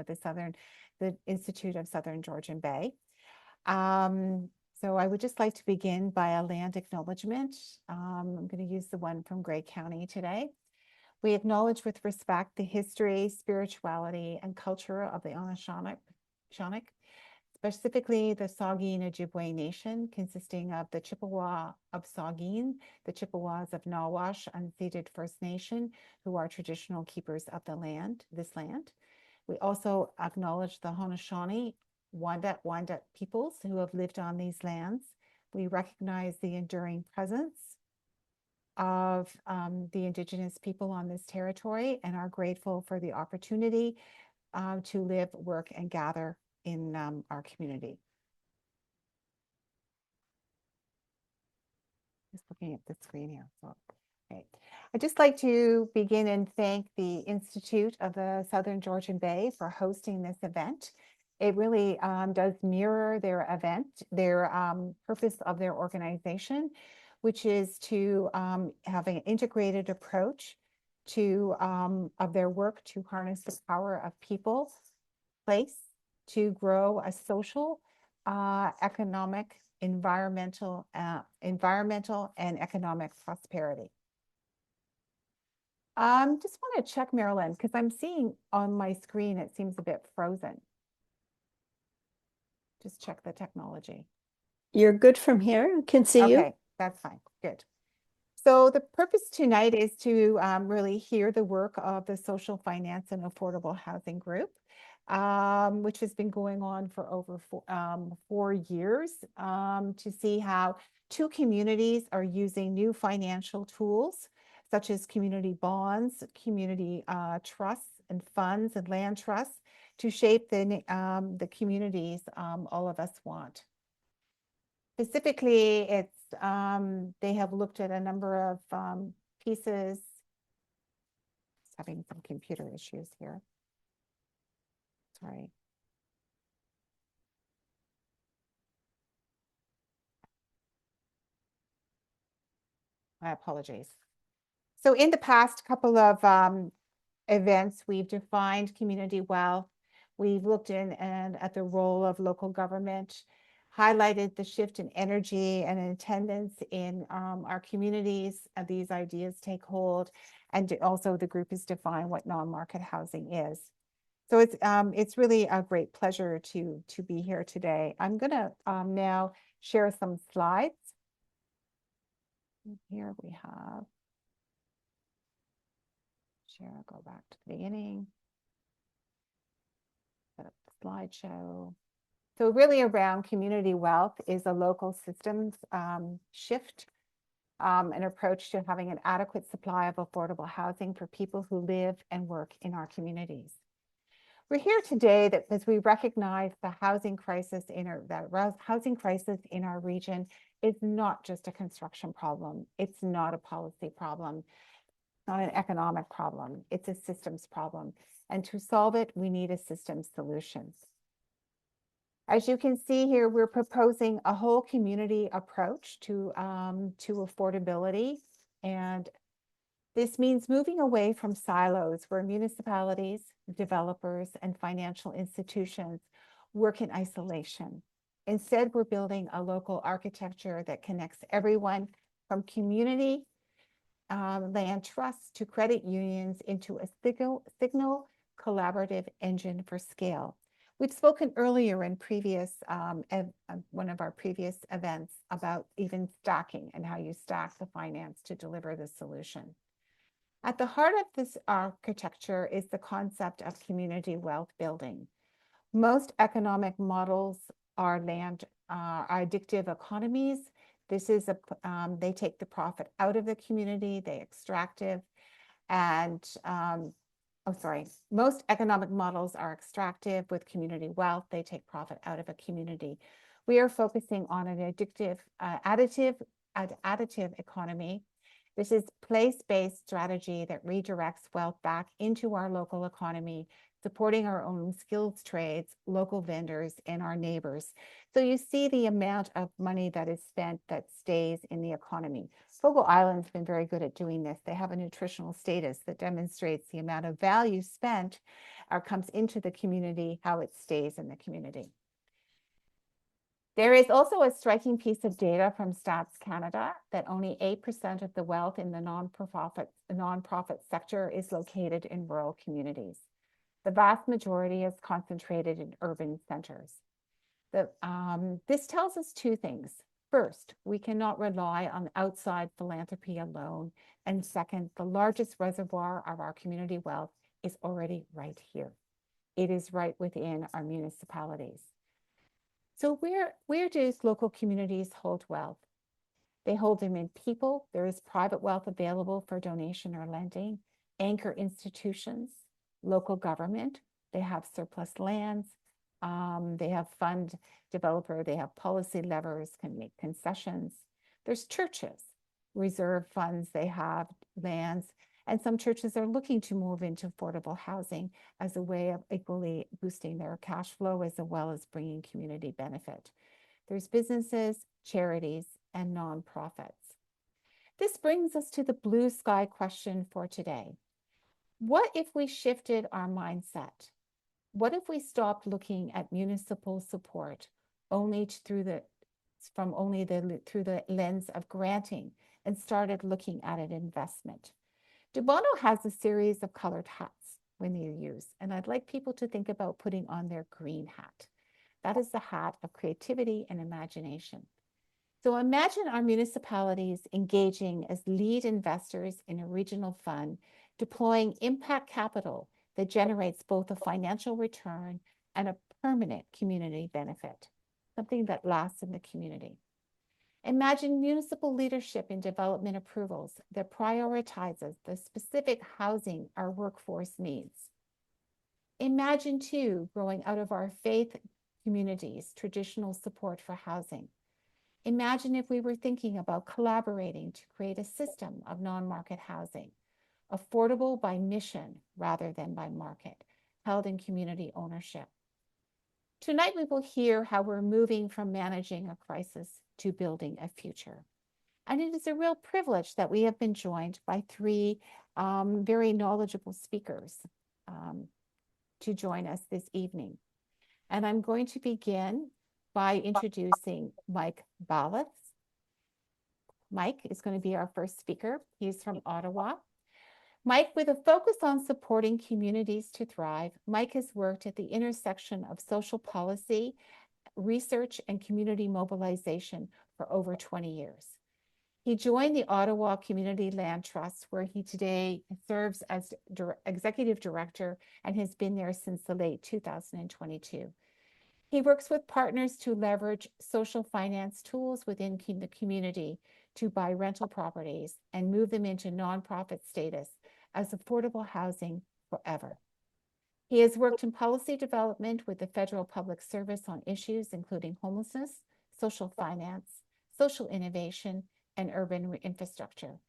the Institute of Southern Georgian Bay. So I would just like to begin by a land acknowledgement. I'm going to use the one from Grey County today. We acknowledge with respect the history, spirituality, and culture of the Anishinaabe, specifically the Saugeen Ojibwe Nation, consisting of the Chippewa of Saugeen, the Chippewas of Nawash, unceded First Nation, who are traditional keepers of this land. We also acknowledge the Haudenosaunee, Wendat peoples who have lived on these lands. We recognize the enduring presence of the Indigenous people on this territory and are grateful for the opportunity to live, work, and gather in our community. Just looking at the screen here. So, okay. I'd just like to begin and thank the Institute of the Southern Georgian Bay for hosting this event. It really does mirror their purpose of their organization, which is to have an integrated approach to of their work to harness the power of people, place, to grow a social, economic, environmental, and economic prosperity. Just want to check, Marilyn, because I'm seeing on my screen it seems a bit frozen. Just check the technology. You're good from here. I can see you. Okay, that's fine. Good. So the purpose tonight is to really hear the work of the Social Finance and Affordable Housing Group, which has been going on for over 4 years, to see how two communities are using new financial tools, such as community bonds, community trusts and funds and land trusts, to shape the communities all of us want. Specifically, it's they have looked at a number of pieces. Just having some computer issues here. Sorry. My apologies. So in the past couple of events, we've defined community wealth. We've looked in and at the role of local government, highlighted the shift in energy and attendance in our communities. These ideas take hold, and also the group has defined what non-market housing is. So it's really a great pleasure to be here today. I'm going to now share some slides. Here we have. Share, go back to the beginning. Set up the slideshow. So really around community wealth is a local systems shift, an approach to having an adequate supply of affordable housing for people who live and work in our communities. We're here today because we recognize the housing crisis in our region is not just a construction problem. It's not a policy problem. It's not an economic problem. It's a systems problem. And to solve it, we need a systems solution. As you can see here, we're proposing a whole community approach to affordability. And this means moving away from silos where municipalities, developers, and financial institutions work in isolation. Instead, we're building a local architecture that connects everyone from community land trusts to credit unions into a signal collaborative engine for scale. We've spoken earlier in previous one of our previous events about even stacking and how you stack the finance to deliver the solution. At the heart of this architecture is the concept of community wealth building. Most economic models are addictive economies. This is they take the profit out of the community, they extract it, and most economic models are extractive. With community wealth, they take profit out of a community. We are focusing on an additive economy. This is place-based strategy that redirects wealth back into our local economy, supporting our own skills trades, local vendors, and our neighbors. So you see the amount of money that is spent that stays in the economy. Fogo Island's been very good at doing this. They have a nutritional status that demonstrates the amount of value spent or comes into the community, how it stays in the community. There is also a striking piece of data from Stats Canada that only 8% of the wealth in the nonprofit sector is located in rural communities. The vast majority is concentrated in urban centers. This tells us two things. First, we cannot rely on outside philanthropy alone. And second, the largest reservoir of our community wealth is already right here. It is right within our municipalities. So where do local communities hold wealth? They hold them in people. There is private wealth available for donation or lending, anchor institutions, local government. They have surplus lands. They have fund developer. They have policy levers, can make concessions. There's churches, reserve funds. They have lands. And some churches are looking to move into affordable housing as a way of equally boosting their cash flow as well as bringing community benefit. There's businesses, charities, and nonprofits. This brings us to the blue sky question for today. What if we shifted our mindset? What if we stopped looking at municipal support only through the lens of granting and started looking at an investment? Dubano has a series of colored hats when they're used, and I'd like people to think about putting on their green hat. That is the hat of creativity and imagination. So imagine our municipalities engaging as lead investors in a regional fund, deploying impact capital that generates both a financial return and a permanent community benefit, something that lasts in the community. Imagine municipal leadership in development approvals that prioritizes the specific housing our workforce needs. Imagine, too, growing out of our faith communities, traditional support for housing. Imagine if we were thinking about collaborating to create a system of non-market housing, affordable by mission rather than by market, held in community ownership. Tonight, we will hear how we're moving from managing a crisis to building a future. And it is a real privilege that we have been joined by three very knowledgeable speakers to join us this evening. And I'm going to begin by introducing Mike Ballas. Mike is going to be our first speaker. He's from Ottawa. Mike, with a focus on supporting communities to thrive, Mike has worked at the intersection of social policy, research, and community mobilization for over 20 years. He joined the Ottawa Community Land Trust, where he today serves as executive director and has been there since the late 2022. He works with partners to leverage social finance tools within the community to buy rental properties and move them into nonprofit status as affordable housing forever. He has worked in policy development with the Federal Public Service on issues including homelessness, social finance, social innovation, and urban infrastructure,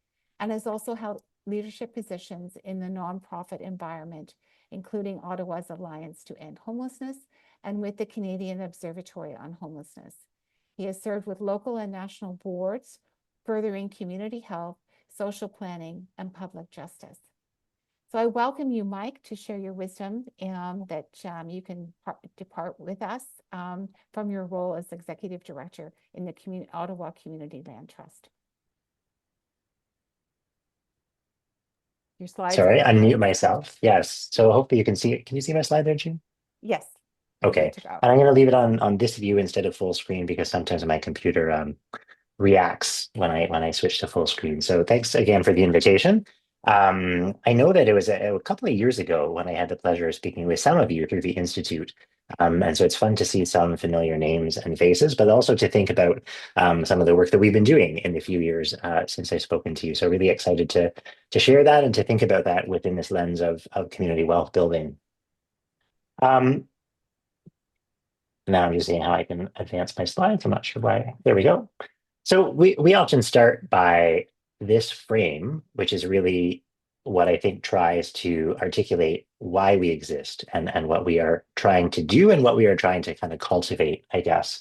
and has also held leadership positions in the nonprofit environment, including Ottawa's Alliance to End Homelessness and with the Canadian Observatory on Homelessness. He has served with local and national boards, furthering community health, social planning, and public justice. So I welcome you, Mike, to share your wisdom that you can depart with us from your role as Executive Director in the Ottawa Community Land Trust. Your slides. Sorry, unmute myself. Yes. So hopefully you can see it. Can you see my slide there, June? Yes. Okay. And I'm going to leave it on this view instead of full screen because sometimes my computer reacts when I switch to full screen. So thanks again for the invitation. I know that it was a couple of years ago when I had the pleasure of speaking with some of you through the Institute. And so it's fun to see some familiar names and faces, but also to think about some of the work that we've been doing in the few years since I've spoken to you. So really excited to share that and to think about that within this lens of community wealth building. Now I'm just seeing how I can advance my slides. I'm not sure why. There we go. So we often start by this frame, which is really what I think tries to articulate why we exist and what we are trying to do and what we are trying to kind of cultivate, I guess.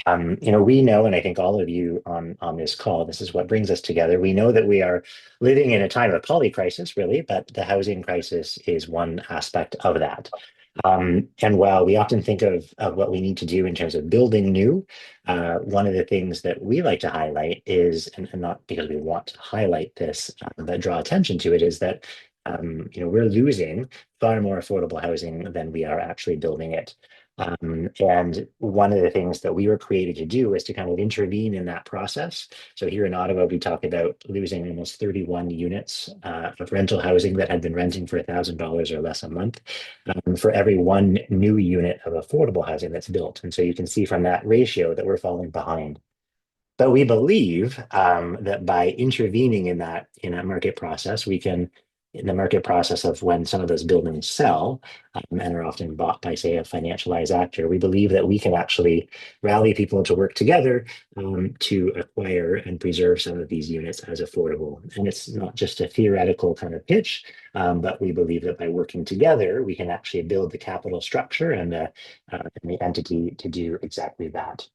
We know, and I think all of you on this call, this is what brings us together. We know that we are living in a time of polycrisis, really, but the housing crisis is one aspect of that. And while we often think of what we need to do in terms of building new, one of the things that we like to highlight is, and not because we want to highlight this, but draw attention to it, is that we're losing far more affordable housing than we are actually building it. And one of the things that we were created to do is to kind of intervene in that process. So here in Ottawa, we talk about losing almost 31 units of rental housing that had been renting for $1,000 or less a month for every one new unit of affordable housing that's built. And so you can see from that ratio that we're falling behind. But we believe that by intervening in that market process, we can, in the market process of when some of those buildings sell and are often bought by, say, a financialized actor, we believe that we can actually rally people to work together to acquire and preserve some of these units as affordable. And it's not just a theoretical kind of pitch, but we believe that by working together, we can actually build the capital structure and the entity to do exactly that.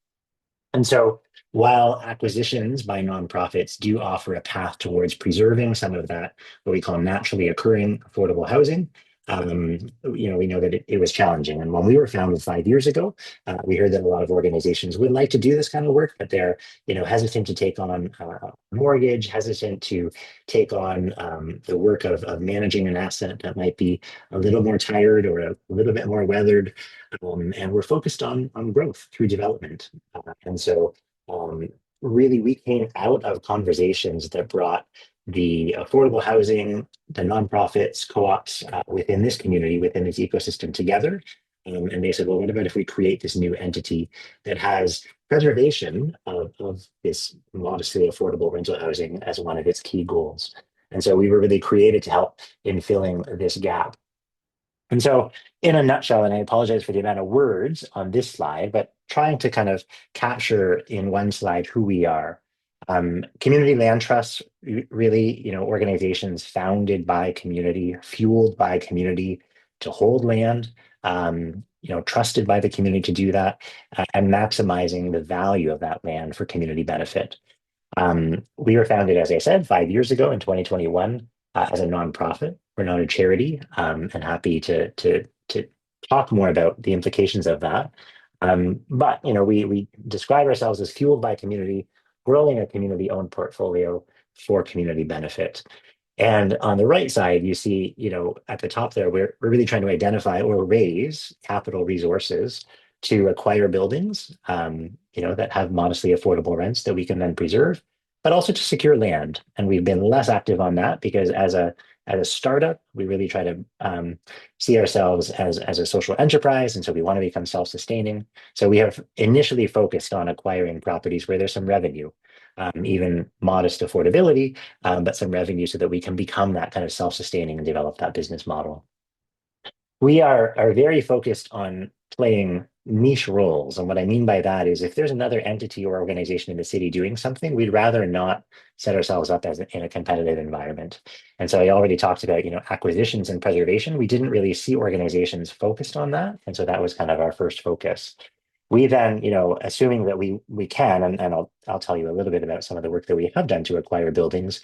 And so while acquisitions by nonprofits do offer a path towards preserving some of that, what we call naturally occurring affordable housing, we know that it was challenging. And when we were founded 5 years ago, we heard that a lot of organizations would like to do this kind of work, but they're, hesitant to take on a mortgage, hesitant to take on the work of managing an asset that might be a little more tired or a little bit more weathered. And we're focused on growth through development. And so really, we came out of conversations that brought the affordable housing, the nonprofits, co-ops within this community, within this ecosystem together. And they said, well, what about if we create this new entity that has preservation of this modestly affordable rental housing as one of its key goals? And so we were really created to help in filling this gap. And so, in a nutshell, and I apologize for the amount of words on this slide, but trying to kind of capture in one slide who we are. Community land trusts, really, organizations founded by community, fueled by community to hold land, trusted by the community to do that, and maximizing the value of that land for community benefit. We were founded, as I said, 5 years ago in 2021 as a nonprofit. We're not a charity, and happy to talk more about the implications of that. But we describe ourselves as fueled by community, growing a community-owned portfolio for community benefit. And on the right side, you see, at the top there, we're really trying to identify or raise capital resources to acquire buildings, that have modestly affordable rents that we can then preserve, but also to secure land. And we've been less active on that because as a startup, we really try to see ourselves as a social enterprise. And so we want to become self-sustaining. So we have initially focused on acquiring properties where there's some revenue, even modest affordability, but some revenue so that we can become that kind of self-sustaining and develop that business model. We are very focused on playing niche roles. And what I mean by that is if there's another entity or organization in the city doing something, we'd rather not set ourselves up as in a competitive environment. And so I already talked about, acquisitions and preservation. We didn't really see organizations focused on that. And so that was kind of our first focus. We then, assuming that we can, and I'll tell you a little bit about some of the work that we have done to acquire buildings.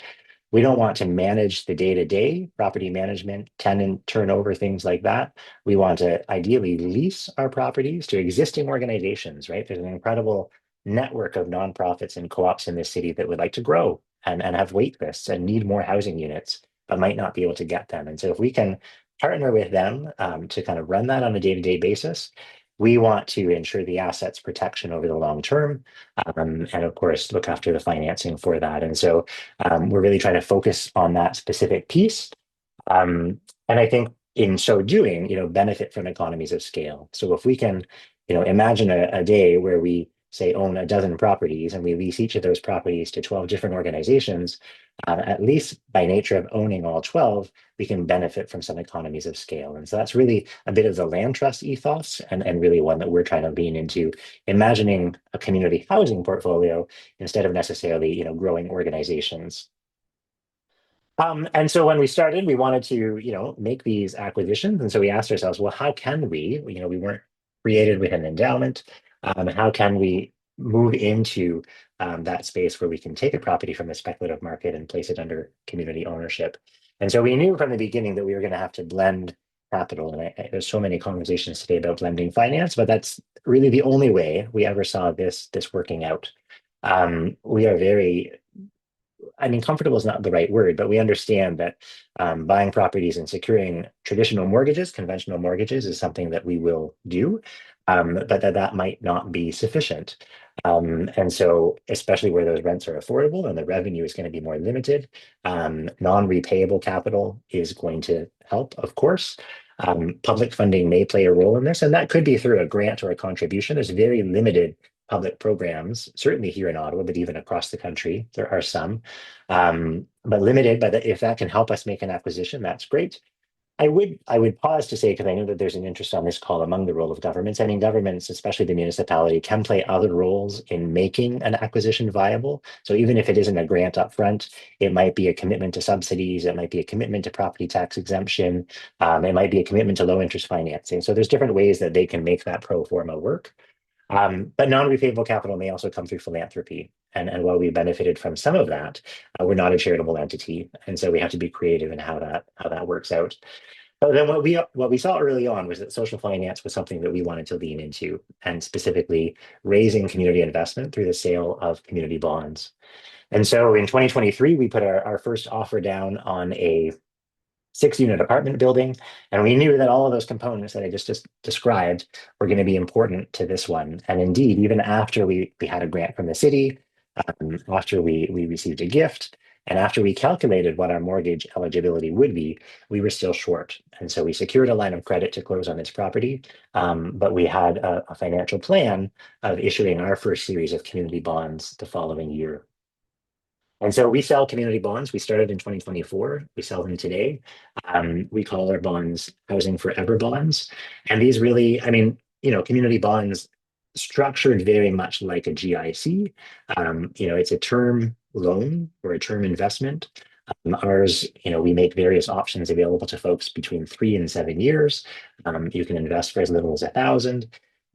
We don't want to manage the day-to-day property management, tenant turnover, things like that. We want to ideally lease our properties to existing organizations, right? There's an incredible network of nonprofits and co-ops in this city that would like to grow and have wait lists and need more housing units, but might not be able to get them. And so if we can partner with them to kind of run that on a day-to-day basis, we want to ensure the assets protection over the long term, and of course, look after the financing for that. And so we're really trying to focus on that specific piece. And I think in so doing, benefit from economies of scale. So if we can, imagine a day where we say own a dozen properties and we lease each of those properties to 12 different organizations, at least by nature of owning all 12, we can benefit from some economies of scale. And so that's really a bit of the land trust ethos and really one that we're trying to lean into, imagining a community housing portfolio instead of necessarily, growing organizations. And so when we started, we wanted to, make these acquisitions. And so we asked ourselves, well, how can we, we weren't created with an endowment. How can we move into that space where we can take a property from the speculative market and place it under community ownership. And so we knew from the beginning that we were going to have to blend capital. And there's so many conversations today about blending finance, but that's really the only way we ever saw this working out. We are very, I mean, comfortable is not the right word, but we understand that buying properties and securing traditional mortgages, conventional mortgages, is something that we will do, but that might not be sufficient. And so, especially where those rents are affordable and the revenue is going to be more limited, non-repayable capital is going to help, of course. Public funding may play a role in this, and that could be through a grant or a contribution. There's very limited public programs, certainly here in Ottawa, but even across the country, there are some, but limited. But if that can help us make an acquisition, that's great. I would pause to say, because I know that there's an interest on this call among the role of governments. I mean, governments, especially the municipality, can play other roles in making an acquisition viable. So even if it isn't a grant up front, it might be a commitment to subsidies, it might be a commitment to property tax exemption, it might be a commitment to low interest financing. So there's different ways that they can make that pro forma work. But non-repayable capital may also come through philanthropy. And while we benefited from some of that, we're not a charitable entity. And so we have to be creative in how that works out. But then what we saw early on was that social finance was something that we wanted to lean into, and specifically raising community investment through the sale of community bonds. And so in 2023, we put our first offer down on a 6-unit apartment building. And we knew that all of those components that I just described were going to be important to this one. And indeed, even after we had a grant from the city, after we received a gift, and after we calculated what our mortgage eligibility would be, we were still short. And so we secured a line of credit to close on this property, but we had a financial plan of issuing our first series of community bonds the following year. And so we sell community bonds. We started in 2024. We sell them today. We call our bonds Housing Forever bonds. And these really, I mean, community bonds structured very much like a GIC. It's a term loan or a term investment. Ours, we make various options available to folks between 3 and 7 years. You can invest for as little as 1,000.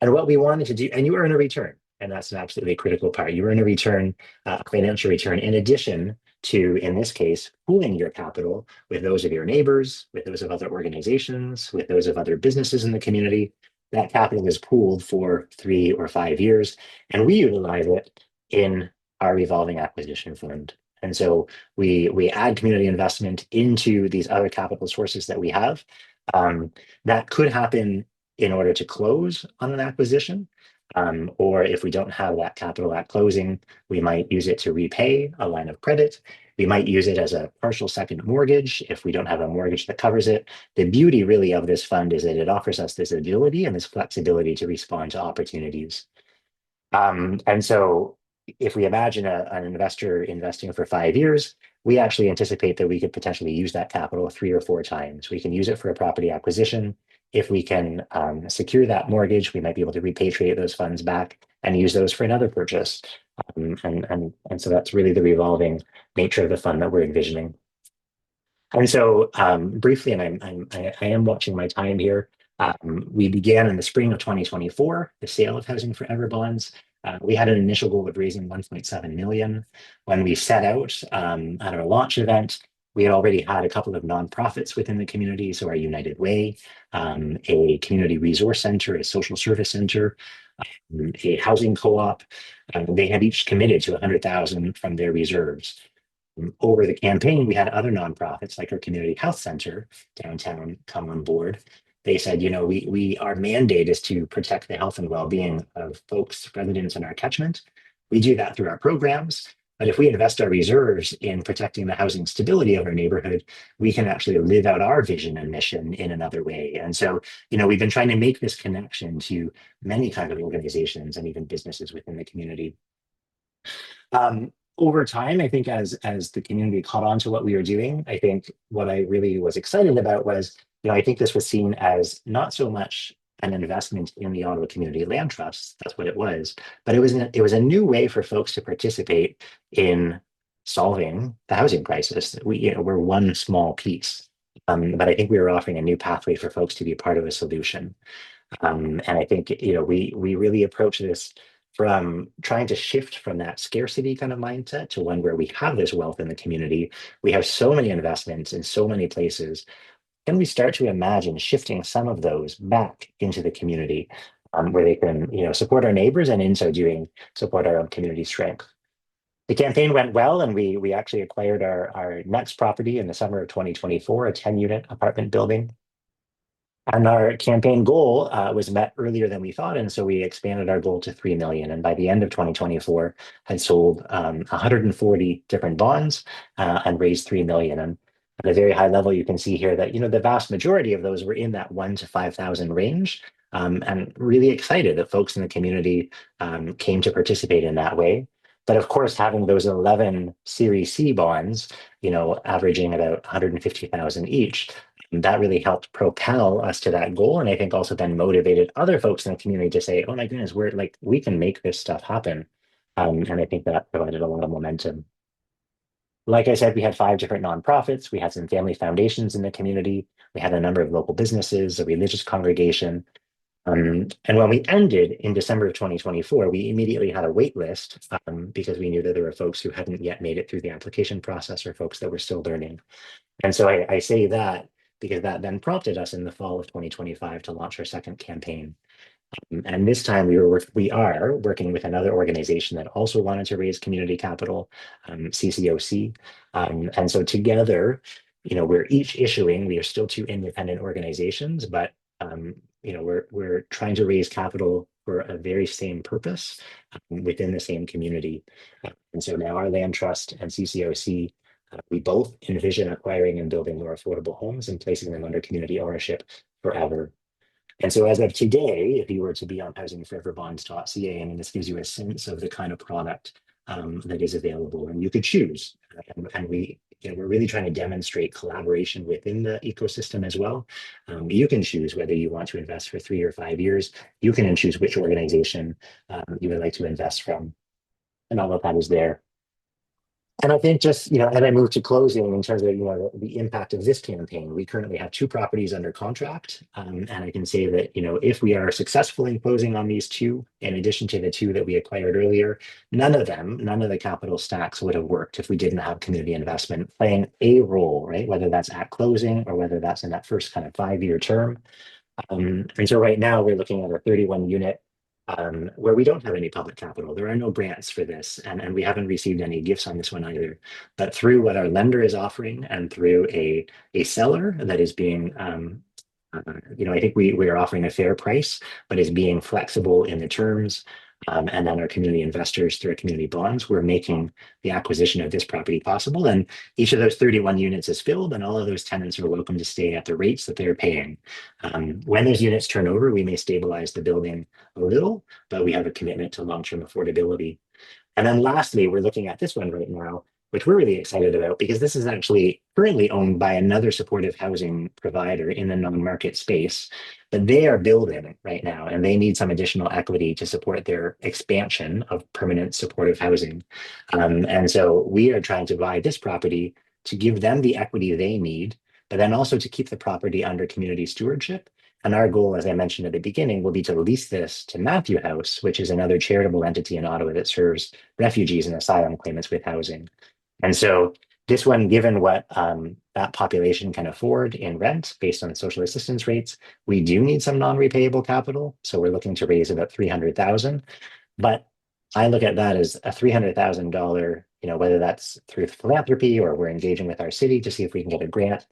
And what we wanted to do, and you earn a return. And that's an absolutely critical part. You earn a return, a financial return, in addition to, in this case, pooling your capital with those of your neighbors, with those of other organizations, with those of other businesses in the community. That capital is pooled for 3 or 5 years, and we utilize it in our revolving acquisition fund. And so we add community investment into these other capital sources that we have. That could happen in order to close on an acquisition. Or if we don't have that capital at closing, we might use it to repay a line of credit. We might use it as a partial second mortgage if we don't have a mortgage that covers it. The beauty really of this fund is that it offers us this ability and this flexibility to respond to opportunities. And so if we imagine an investor investing for 5 years, we actually anticipate that we could potentially use that capital 3 or 4 times. We can use it for a property acquisition. If we can secure that mortgage, we might be able to repatriate those funds back and use those for another purchase. And so that's really the revolving nature of the fund that we're envisioning. And so briefly, and I am watching my time here, we began in the spring of 2024, the sale of Housing Forever bonds. We had an initial goal of raising 1.7 million. When we set out at our launch event, we had already had a couple of nonprofits within the community. So our United Way, a community resource center, a social service center, a housing co-op. They had each committed to 100,000 from their reserves. Over the campaign, we had other nonprofits like our community health center downtown come on board. They said, our mandate is to protect the health and well-being of folks, residents in our catchment. We do that through our programs. But if we invest our reserves in protecting the housing stability of our neighborhood, we can actually live out our vision and mission in another way. And so, we've been trying to make this connection to many kinds of organizations and even businesses within the community. Over time, I think as the community caught on to what we were doing, I think what I really was excited about was, I think this was seen as not so much an investment in the Ottawa Community Land Trust. That's what it was. But it was a new way for folks to participate in solving the housing crisis. We're one small piece, but I think we were offering a new pathway for folks to be part of a solution. And I think we really approach this from trying to shift from that scarcity kind of mindset to one where we have this wealth in the community. We have so many investments in so many places. Can we start to imagine shifting some of those back into the community, where they can, support our neighbors and in so doing, support our own community strength? The campaign went well, and we actually acquired our next property in the summer of 2024, a 10-unit apartment building. And our campaign goal was met earlier than we thought, and so we expanded our goal to 3 million. And by the end of 2024, had sold 140 different bonds and raised 3 million. And at a very high level, you can see here that the vast majority of those were in that 1 to 5,000 range, and really excited that folks in the community came to participate in that way. But of course, having those 11 Series C bonds, averaging about 150,000 each, that really helped propel us to that goal. And I think also then motivated other folks in the community to say, oh my goodness, we can make this stuff happen. And I think that provided a lot of momentum. Like I said, we had 5 different nonprofits. We had some family foundations in the community. We had a number of local businesses, a religious congregation. And when we ended in December of 2024, we immediately had a wait list because we knew that there were folks who hadn't yet made it through the application process or folks that were still learning. And so I say that because that then prompted us in the fall of 2025 to launch our second campaign. And this time we are working with another organization that also wanted to raise community capital, CCOC. And so together, we're each issuing, we are still 2 independent organizations, but we're trying to raise capital for a very same purpose within the same community. And so now our land trust and CCOC, we both envision acquiring and building more affordable homes and placing them under community ownership forever. And so as of today, if you were to be on housingforeverbonds.ca, and this gives you a sense of the kind of product that is available, and you could choose. And we're really trying to demonstrate collaboration within the ecosystem as well. You can choose whether you want to invest for 3 or 5 years. You can choose which organization you would like to invest from. And all of that is there. And I think just, as I move to closing in terms of, the impact of this campaign, we currently have 2 properties under contract. And I can say that, if we are successful in closing on these 2, in addition to the 2 that we acquired earlier, none of the capital stacks would have worked if we didn't have community investment playing a role, right? Whether that's at closing or whether that's in that first kind of 5-year term. And so right now we're looking at a 31 unit where we don't have any public capital. There are no grants for this, and we haven't received any gifts on this one either. But through what our lender is offering and through a seller that is being, I think we are offering a fair price, but is being flexible in the terms. And then our community investors through our community bonds, we're making the acquisition of this property possible. And each of those 31 units is filled, and all of those tenants are welcome to stay at the rates that they're paying. When those units turn over, we may stabilize the building a little, but we have a commitment to long-term affordability. And then lastly, we're looking at this one right now, which we're really excited about because this is actually currently owned by another supportive housing provider in the non-market space, but they are building right now and they need some additional equity to support their expansion of permanent supportive housing. And so we are trying to buy this property to give them the equity they need, but then also to keep the property under community stewardship. And our goal, as I mentioned at the beginning, will be to lease this to Matthew House, which is another charitable entity in Ottawa that serves refugees and asylum claimants with housing. And so this one, given what that population can afford in rent based on social assistance rates, we do need some non-repayable capital. So we're looking to raise about 300,000. But I look at that as a $300,000, whether that's through philanthropy or we're engaging with our city to see if we can get a grant.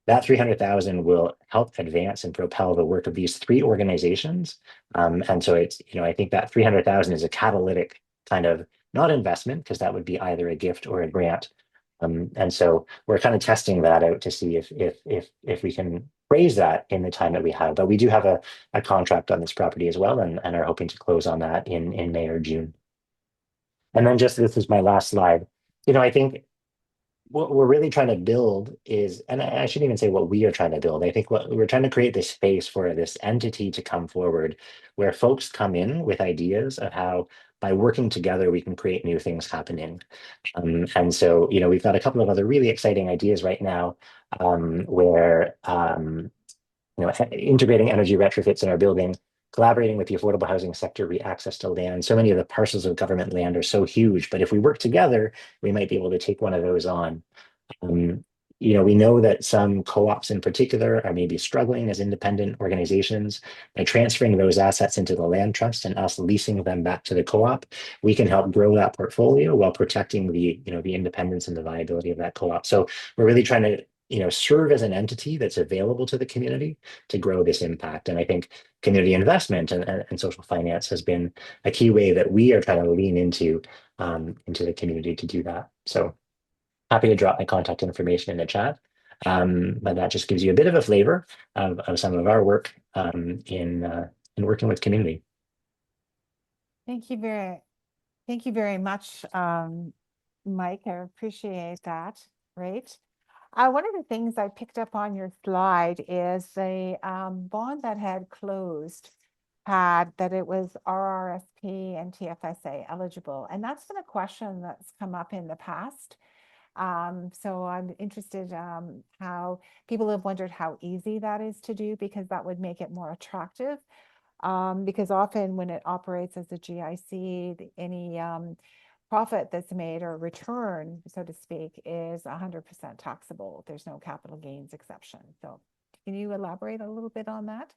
That 300,000 will help advance and propel the work of these 3 organizations. And so it's, I think that 300,000 is a catalytic kind of not investment, because that would be either a gift or a grant. And so we're kind of testing that out to see if we can raise that in the time that we have. But we do have a contract on this property as well, and are hoping to close on that in May or June. And then just this is my last slide. I think what we're really trying to build is, and I shouldn't even say what we are trying to build. I think what we're trying to create this space for this entity to come forward where folks come in with ideas of how by working together, we can create new things happening. And so, we've got a couple of other really exciting ideas right now where, integrating energy retrofits in our building collaborating with the affordable housing sector, access to land. So many of the parcels of government land are so huge, but if we work together, we might be able to take one of those on. Um, we know that some co-ops in particular are maybe struggling as independent organizations. By transferring those assets into the land trust and us leasing them back to the co-op, we can help grow that portfolio while protecting the independence and the viability of that co-op. So we're really trying to serve as an entity that's available to the community to grow this impact. And I think community investment and social finance has been a key way that we are trying to lean into the community to do that. So happy to drop my contact information in the chat. But that just gives you a bit of a flavor of some of our work in working with community. Thank you very much, Mike. I appreciate that. Great. One of the things I picked up on your slide is the bond that had closed had that it was RRSP and TFSA eligible. And that's been a question that's come up in the past. So I'm interested how people have wondered how easy that is to do, because that would make it more attractive. Because often when it operates as a GIC, any profit that's made or return, so to speak, is 100% taxable. There's no capital gains exception. So can you elaborate a little bit on that?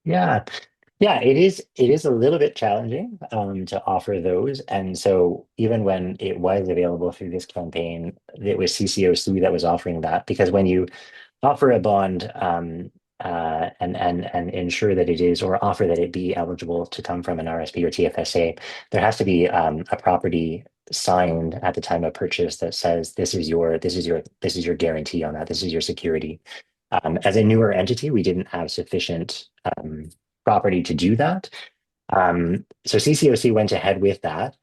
Yeah. Yeah, it is a little bit challenging to offer those. And so even when it was available through this campaign, it was CCOC that was offering that, because when you offer a bond and ensure that it is, or offer that it be eligible to come from an RSP or TFSA, there has to be a property signed at the time of purchase that says this is your guarantee on that. This is your security. As a newer entity, we didn't have sufficient property to do that. So CCOC went ahead with that.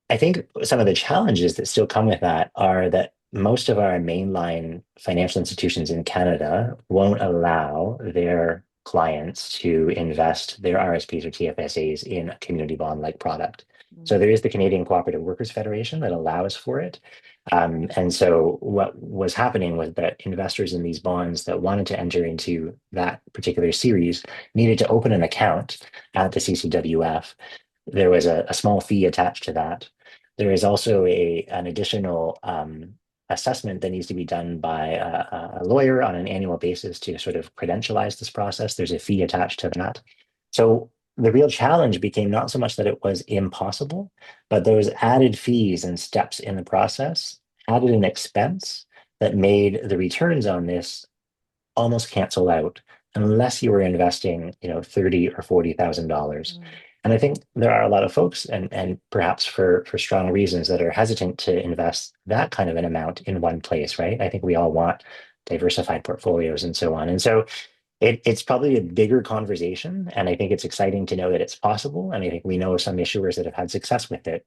I think some of the challenges that still come with that are that most of our mainline financial institutions in Canada won't allow their clients to invest their RSPs or TFSAs in a community bond-like product. So there is the Canadian Cooperative Workers Federation that allows for it. And so what was happening was that investors in these bonds that wanted to enter into that particular series needed to open an account at the CCWF. There was a small fee attached to that. There is also an additional assessment that needs to be done by a lawyer on an annual basis to sort of credentialize this process. There's a fee attached to that. So the real challenge became not so much that it was impossible, but those added fees and steps in the process added an expense that made the returns on this almost cancel out unless you were investing, $30,000 or $40,000. And I think there are a lot of folks, and perhaps for strong reasons, that are hesitant to invest that kind of an amount in one place, right? I think we all want diversified portfolios and so on. And so it's probably a bigger conversation, and I think it's exciting to know that it's possible. And I think we know some issuers that have had success with it.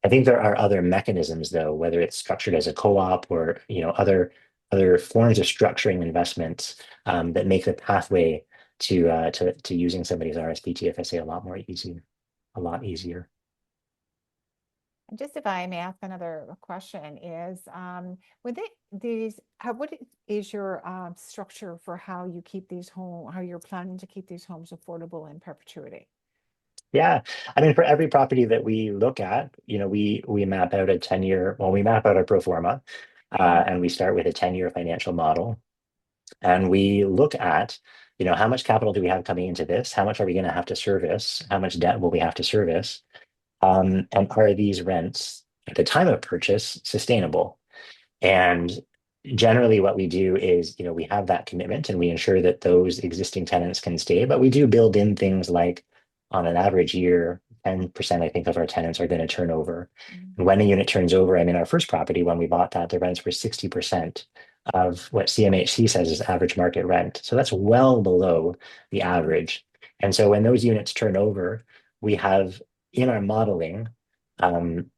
I think there are other mechanisms, though, whether it's structured as a co-op or other forms of structuring investments that make the pathway to using somebody's RSP TFSA a lot easier. And just if I may ask another question is, what is your structure for how you keep these how you're planning to keep these homes affordable in perpetuity? Yeah, I mean, for every property that we look at, we map out a 10-year, well, we map out our pro forma, and we start with a 10-year financial model. And we look at, how much capital do we have coming into this? How much are we going to have to service? How much debt will we have to service? And are these rents at the time of purchase sustainable? And generally what we do is, we have that commitment and we ensure that those existing tenants can stay, but we do build in things like, on an average year, 10%, I think, of our tenants are going to turn over. And when a unit turns over, I mean, our first property, when we bought that, the rents were 60% of what CMHC says is average market rent. So that's well below the average. And so when those units turn over, we have in our modeling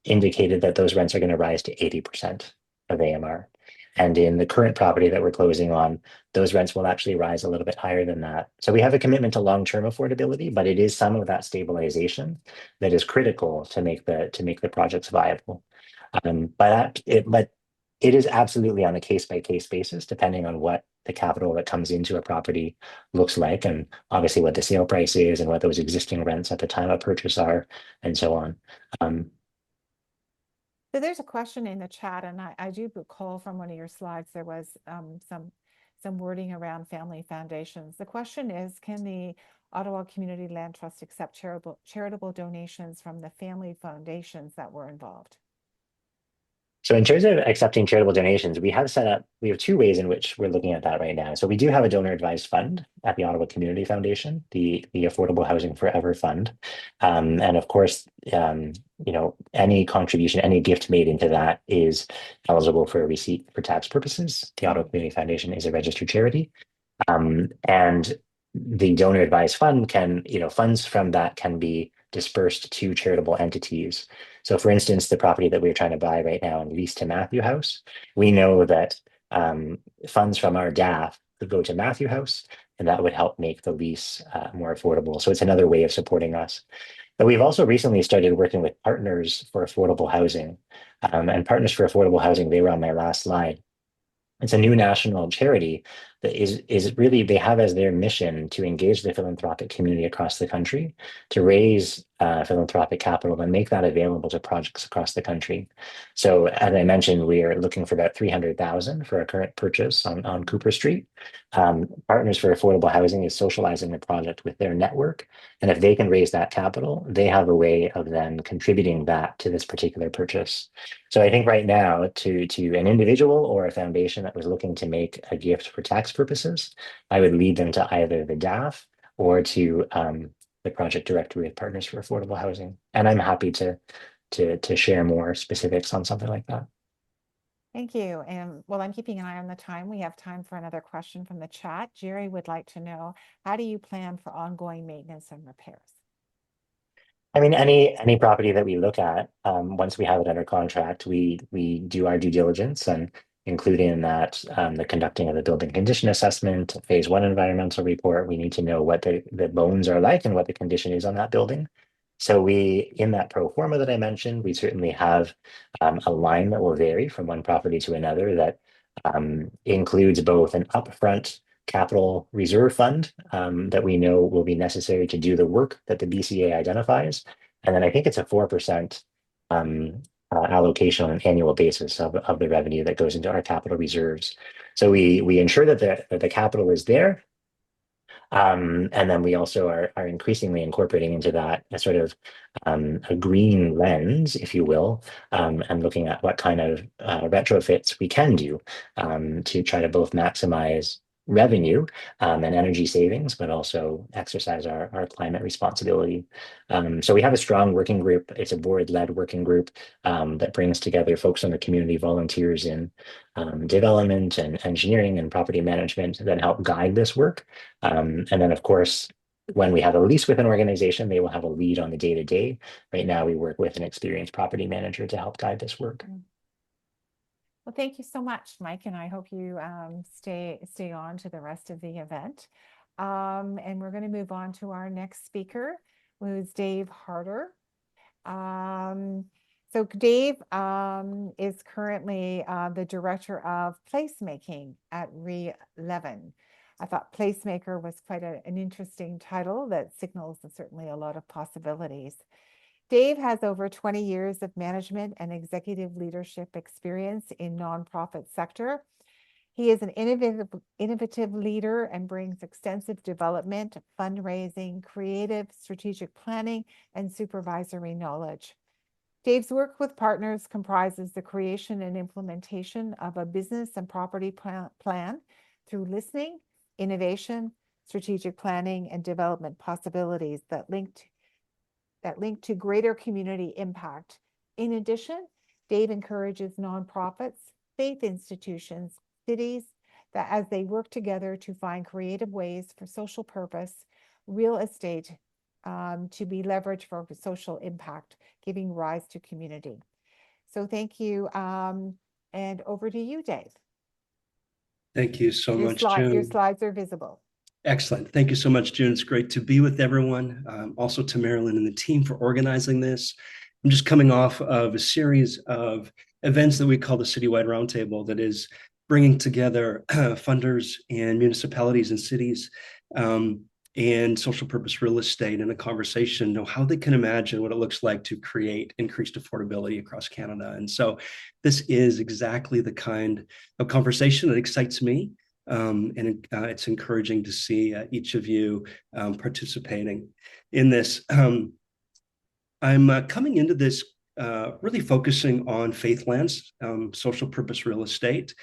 indicated that those rents are going to rise to 80% of AMR. And in the current property that we're closing on, those rents will actually rise a little bit higher than that. So we have a commitment to long-term affordability, but it is some of that stabilization that is critical to make the projects viable. But it is absolutely on a case-by-case basis, depending on what the capital that comes into a property looks like, and obviously what the sale price is and what those existing rents at the time of purchase are, and so on. So there's a question in the chat, and I do recall from one of your slides, there was some wording around family foundations. The question is, can the Ottawa Community Land Trust accept charitable donations from the family foundations that were involved? So in terms of accepting charitable donations, we have two ways in which we're looking at that right now. So we do have a donor advised fund at the Ottawa Community Foundation, the Affordable Housing Forever Fund. And of course, any contribution, any gift made into that is eligible for a receipt for tax purposes. The Ottawa Community Foundation is a registered charity. And the donor advised fund funds from that can be dispersed to charitable entities. So for instance, the property that we're trying to buy right now and lease to Matthew House, we know that funds from our DAF would go to Matthew House, and that would help make the lease more affordable. So it's another way of supporting us. But we've also recently started working with Partners for Affordable Housing. And Partners for Affordable Housing, they were on my last slide. It's a new national charity that is really, they have as their mission to engage the philanthropic community across the country, to raise philanthropic capital and make that available to projects across the country. So as I mentioned, we are looking for about 300,000 for a current purchase on Cooper Street. Partners for Affordable Housing is socializing the project with their network. And if they can raise that capital, they have a way of then contributing that to this particular purchase. So I think right now, to an individual or a foundation that was looking to make a gift for tax purposes, I would lead them to either the DAF or to the project directory with Partners for Affordable Housing. And I'm happy to share more specifics on something like that. Thank you. And while I'm keeping an eye on the time, we have time for another question from the chat. Jerry would like to know, how do you plan for ongoing maintenance and repairs? I mean, any property that we look at, once we have it under contract, we do our due diligence, and including in that the conducting of the building condition assessment, phase one environmental report. We need to know what the bones are like and what the condition is on that building. So in that pro forma that I mentioned, we certainly have a line that will vary from one property to another that includes both an upfront capital reserve fund that we know will be necessary to do the work that the BCA identifies. And then I think it's a 4% allocation on an annual basis of the revenue that goes into our capital reserves. So we ensure that the capital is there. And then we also are increasingly incorporating into that a sort of a green lens, if you will, and looking at what kind of retrofits we can do to try to both maximize revenue and energy savings, but also exercise our climate responsibility. So we have a strong working group. It's a board-led working group that brings together folks on the community, volunteers in development and engineering and property management that help guide this work. And then, of course, when we have a lease with an organization, they will have a lead on the day-to-day. Right now, we work with an experienced property manager to help guide this work. Well, thank you so much, Mike, and I hope you stay on to the rest of the event. And we're going to move on to our next speaker, who's Dave Harder. So Dave is currently the director of placemaking at Re11. I thought placemaker was quite an interesting title that signals certainly a lot of possibilities. Dave has over 20 years of management and executive leadership experience in nonprofit sector. He is an innovative leader and brings extensive development, fundraising, creative, strategic planning, and supervisory knowledge. Dave's work with partners comprises the creation and implementation of a business and property plan through listening, innovation, strategic planning, and development possibilities that link to greater community impact. In addition, Dave encourages nonprofits, faith institutions, cities, that as they work together to find creative ways for social purpose, real estate to be leveraged for social impact, giving rise to community. So thank you. And over to you, Dave. Thank you so much, June. Your slides are visible. Excellent. Thank you so much, June. It's great to be with everyone. Also to Marilyn and the team for organizing this. I'm just coming off of a series of events that we call the Citywide Roundtable that is bringing together funders and municipalities and cities and social purpose real estate in a conversation, know how they can imagine what it looks like to create increased affordability across Canada. And so this is exactly the kind of conversation that excites me. And it's encouraging to see each of you participating in this. I'm coming into this really focusing on faithlands, social purpose real estate.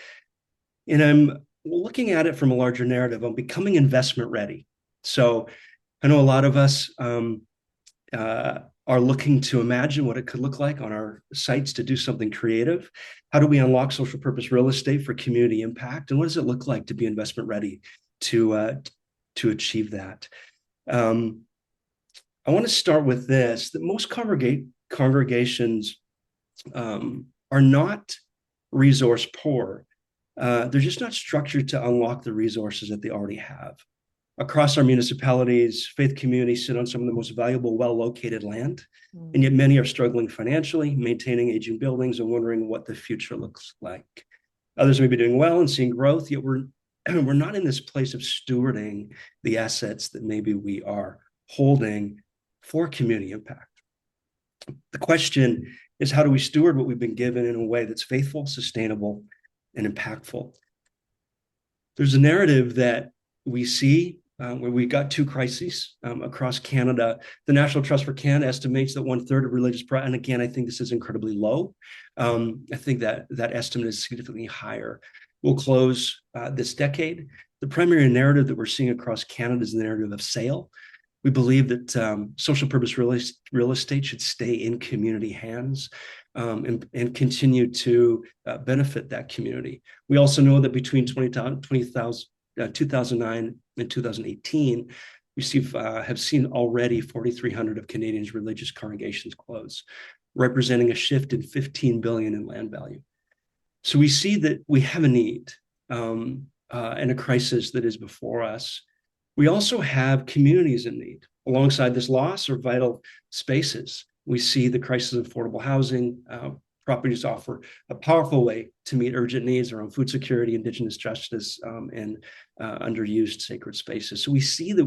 And I'm looking at it from a larger narrative on becoming investment ready. So I know a lot of us are looking to imagine what it could look like on our sites to do something creative. How do we unlock social purpose real estate for community impact? And what does it look like to be investment ready to achieve that? I want to start with this, that most congregations are not resource poor. They're just not structured to unlock the resources that they already have. Across our municipalities, faith communities sit on some of the most valuable, well-located land, and yet many are struggling financially, maintaining aging buildings and wondering what the future looks like. Others may be doing well and seeing growth, yet we're not in this place of stewarding the assets that maybe we are holding for community impact. The question is, how do we steward what we've been given in a way that's faithful, sustainable, and impactful? There's a narrative that we see where we got two crises across Canada. The National Trust for Canada estimates that 1/3 of religious practice, and again, I think this is incredibly low. I think that estimate is significantly higher. We'll close this decade. The primary narrative that we're seeing across Canada is the narrative of sale. We believe that social purpose real estate should stay in community hands and continue to benefit that community. We also know that between 2009 and 2018, we have seen already 4,300 of Canadians' religious congregations close, representing a shift in $15 billion in land value. So we see that we have a need and a crisis that is before us. We also have communities in need. Alongside this loss are vital spaces. We see the crisis of affordable housing. Properties offer a powerful way to meet urgent needs around food security, Indigenous justice, and underused sacred spaces. So we see the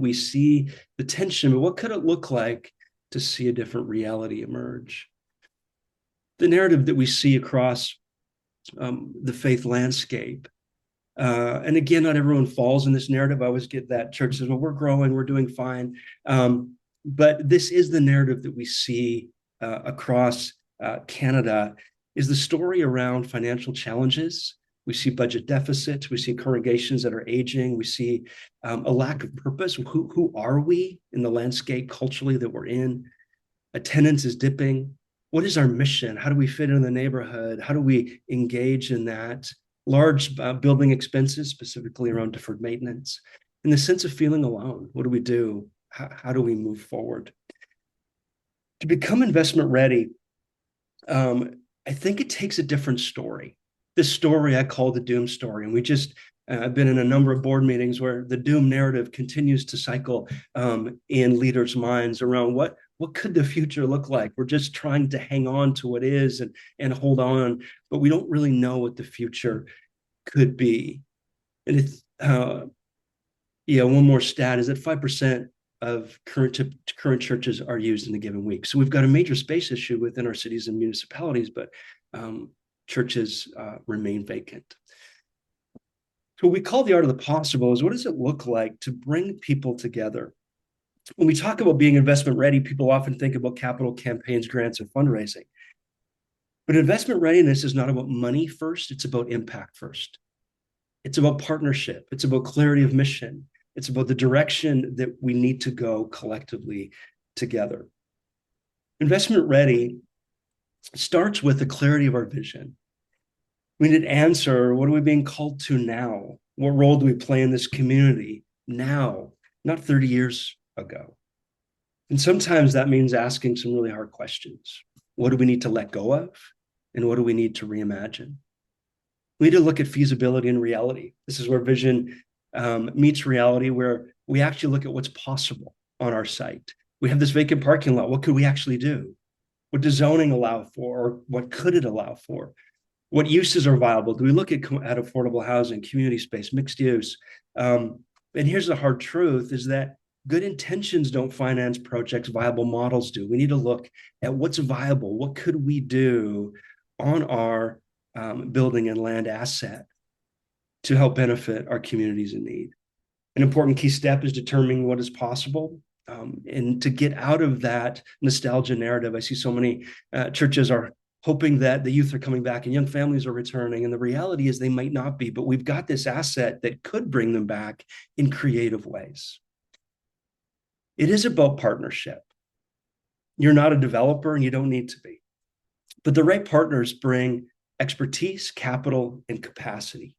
tension, but what could it look like to see a different reality emerge? The narrative that we see across the faith landscape, and again, not everyone falls in this narrative. I always get that church says, well, we're growing, we're doing fine. But this is the narrative that we see across Canada, is the story around financial challenges. We see budget deficits. We see congregations that are aging. We see a lack of purpose. Who are we in the landscape culturally that we're in? Attendance is dipping. What is our mission? How do we fit in the neighborhood? How do we engage in that? Large building expenses, specifically around deferred maintenance, and the sense of feeling alone. What do we do? How do we move forward? To become investment ready, I think it takes a different story. This story I call the doom story. And we just, I've been in a number of board meetings where the doom narrative continues to cycle in leaders' minds around what could the future look like? We're just trying to hang on to what is and hold on, but we don't really know what the future could be. And it's, one more stat is that 5% of current churches are used in a given week. So we've got a major space issue within our cities and municipalities, but churches remain vacant. So what we call the art of the possible is, what does it look like to bring people together? When we talk about being investment ready, people often think about capital campaigns, grants, or fundraising. But investment readiness is not about money first, it's about impact first. It's about partnership, it's about clarity of mission. It's about the direction that we need to go collectively together. Investment ready starts with the clarity of our vision. We need to answer, what are we being called to now? What role do we play in this community now, not 30 years ago? And sometimes that means asking some really hard questions. What do we need to let go of? And what do we need to reimagine? We need to look at feasibility and reality. This is where vision meets reality, where we actually look at what's possible on our site. We have this vacant parking lot. What could we actually do? What does zoning allow for? Or what could it allow for? What uses are viable? Do we look at affordable housing, community space, mixed use? And here's the hard truth is that good intentions don't finance projects, viable models do. We need to look at what's viable. What could we do on our building and land asset to help benefit our communities in need? An important key step is determining what is possible. And to get out of that nostalgia narrative, I see so many churches are hoping that the youth are coming back and young families are returning. And the reality is they might not be, but we've got this asset that could bring them back in creative ways. It is about partnership. You're not a developer and you don't need to be. But the right partners bring expertise, capital, and capacity.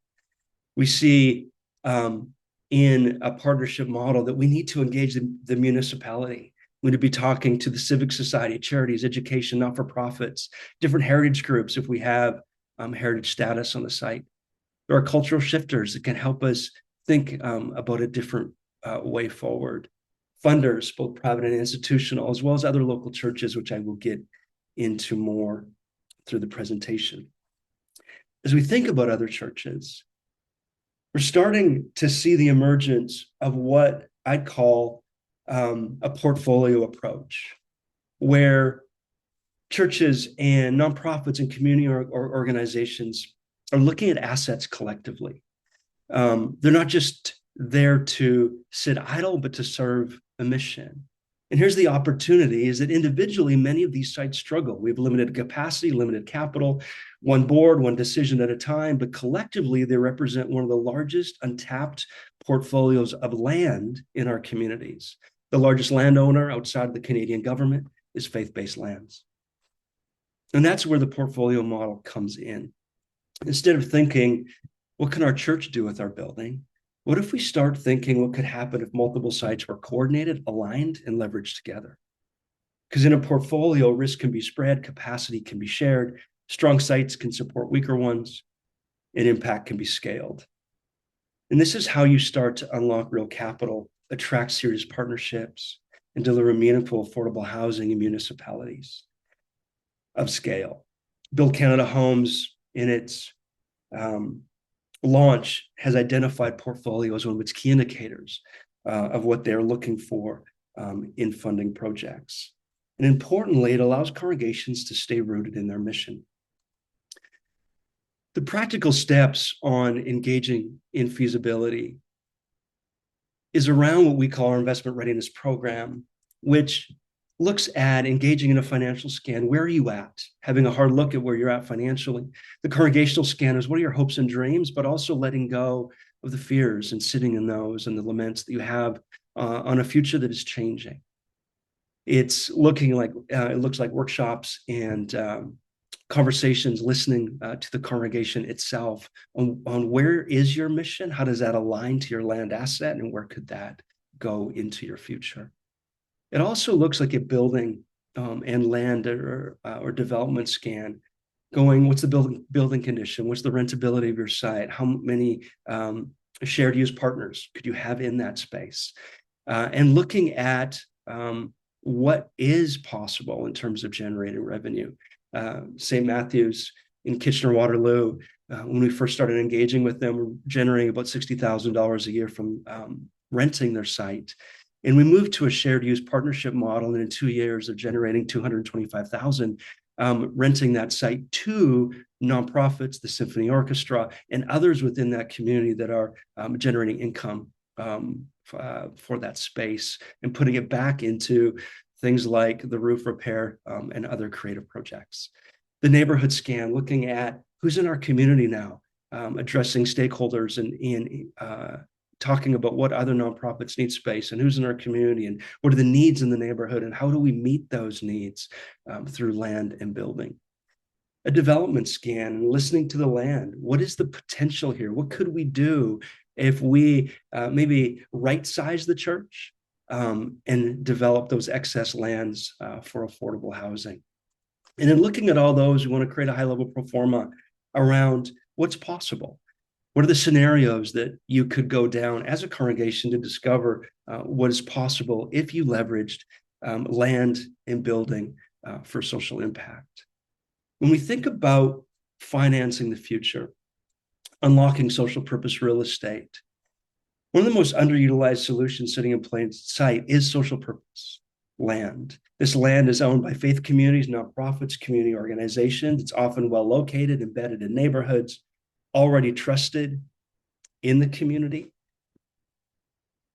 We see in a partnership model that we need to engage the municipality. We need to be talking to the civic society, charities, education, not-for-profits, different heritage groups if we have heritage status on the site. There are cultural shifters that can help us think about a different way forward. Funders, both private and institutional, as well as other local churches, which I will get into more through the presentation. As we think about other churches, we're starting to see the emergence of what I'd call a portfolio approach, where churches and nonprofits and community or organizations are looking at assets collectively. They're not just there to sit idle, but to serve a mission. And here's the opportunity is that individually, many of these sites struggle. We have limited capacity, limited capital, one board, one decision at a time, but collectively they represent one of the largest untapped portfolios of land in our communities. The largest landowner outside of the Canadian government is Faith-Based Lands. And that's where the portfolio model comes in. Instead of thinking, what can our church do with our building? What if we start thinking what could happen if multiple sites were coordinated, aligned, and leveraged together? Because in a portfolio, risk can be spread, capacity can be shared, strong sites can support weaker ones, and impact can be scaled. And this is how you start to unlock real capital, attract serious partnerships, and deliver meaningful, affordable housing in municipalities of scale. Build Canada Homes, in its launch, has identified portfolios as one of its key indicators of what they're looking for in funding projects. And importantly, it allows congregations to stay rooted in their mission. The practical steps on engaging in feasibility is around what we call our investment readiness program, which looks at engaging in a financial scan. Where are you at? Having a hard look at where you're at financially. The congregational scan is what are your hopes and dreams, but also letting go of the fears and sitting in those and the laments that you have on a future that is changing. It's looking like, it looks like workshops and conversations, listening to the congregation itself on where is your mission? How does that align to your land asset? And where could that go into your future? It also looks like a building and land or development scan going, what's the building condition? What's the rentability of your site? How many shared use partners could you have in that space? And looking at what is possible in terms of generating revenue. St. Matthew's in Kitchener-Waterloo, when we first started engaging with them, we're generating about $60,000 a year from renting their site. And we moved to a shared use partnership model, and in 2 years, they're generating $225,000, renting that site to nonprofits, the symphony orchestra, and others within that community that are generating income for that space and putting it back into things like the roof repair and other creative projects. The neighborhood scan, looking at who's in our community now, addressing stakeholders and talking about what other nonprofits need space and who's in our community and what are the needs in the neighborhood and how do we meet those needs through land and building. A development scan and listening to the land. What is the potential here? What could we do if we maybe right-size the church and develop those excess lands for affordable housing? And then looking at all those, we want to create a high-level pro forma around what's possible. What are the scenarios that you could go down as a congregation to discover what is possible if you leveraged land and building for social impact? When we think about financing the future, unlocking social purpose real estate. One of the most underutilized solutions sitting in plain sight is social purpose land. This land is owned by faith communities, nonprofits, community organizations. It's often well located, embedded in neighborhoods, already trusted in the community.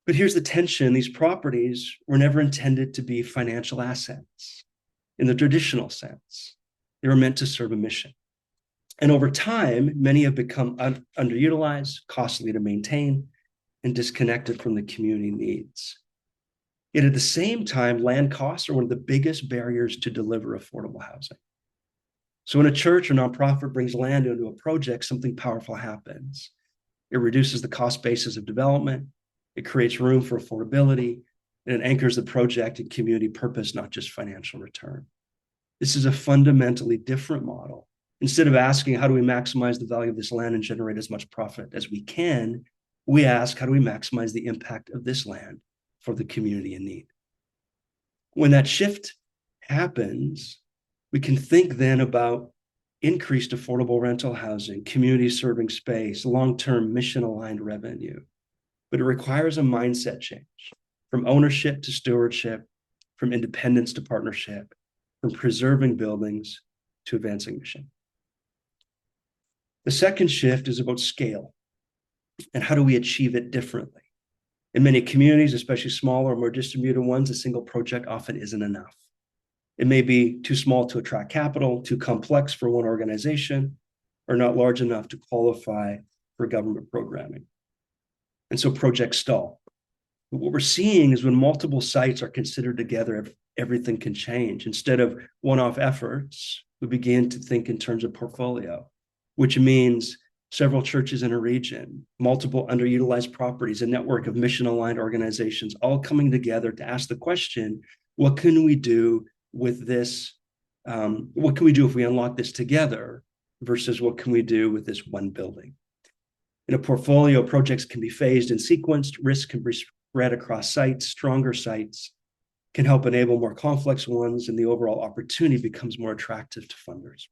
But here's the tension. These properties were never intended to be financial assets in the traditional sense. They were meant to serve a mission. And over time, many have become underutilized, costly to maintain, and disconnected from the community needs. Yet at the same time, land costs are one of the biggest barriers to deliver affordable housing. So when a church or nonprofit brings land into a project, something powerful happens. It reduces the cost basis of development, it creates room for affordability, and it anchors the project in community purpose, not just financial return. This is a fundamentally different model. Instead of asking, how do we maximize the value of this land and generate as much profit as we can, we ask, how do we maximize the impact of this land for the community in need? When that shift happens, we can think then about increased affordable rental housing, community serving space, long-term mission aligned revenue. But it requires a mindset change from ownership to stewardship, from independence to partnership, from preserving buildings to advancing mission. The second shift is about scale and how do we achieve it differently? In many communities, especially smaller, more distributed ones, a single project often isn't enough. It may be too small to attract capital, too complex for one organization, or not large enough to qualify for government programming. And so projects stall. But what we're seeing is when multiple sites are considered together, everything can change. Instead of one-off efforts, we begin to think in terms of portfolio, which means several churches in a region, multiple underutilized properties, a network of mission-aligned organizations, all coming together to ask the question, what can we do with this? What can we do if we unlock this together versus what can we do with this one building? In a portfolio, projects can be phased and sequenced, risk can be spread across sites, stronger sites can help enable more complex ones, and the overall opportunity becomes more attractive to funders.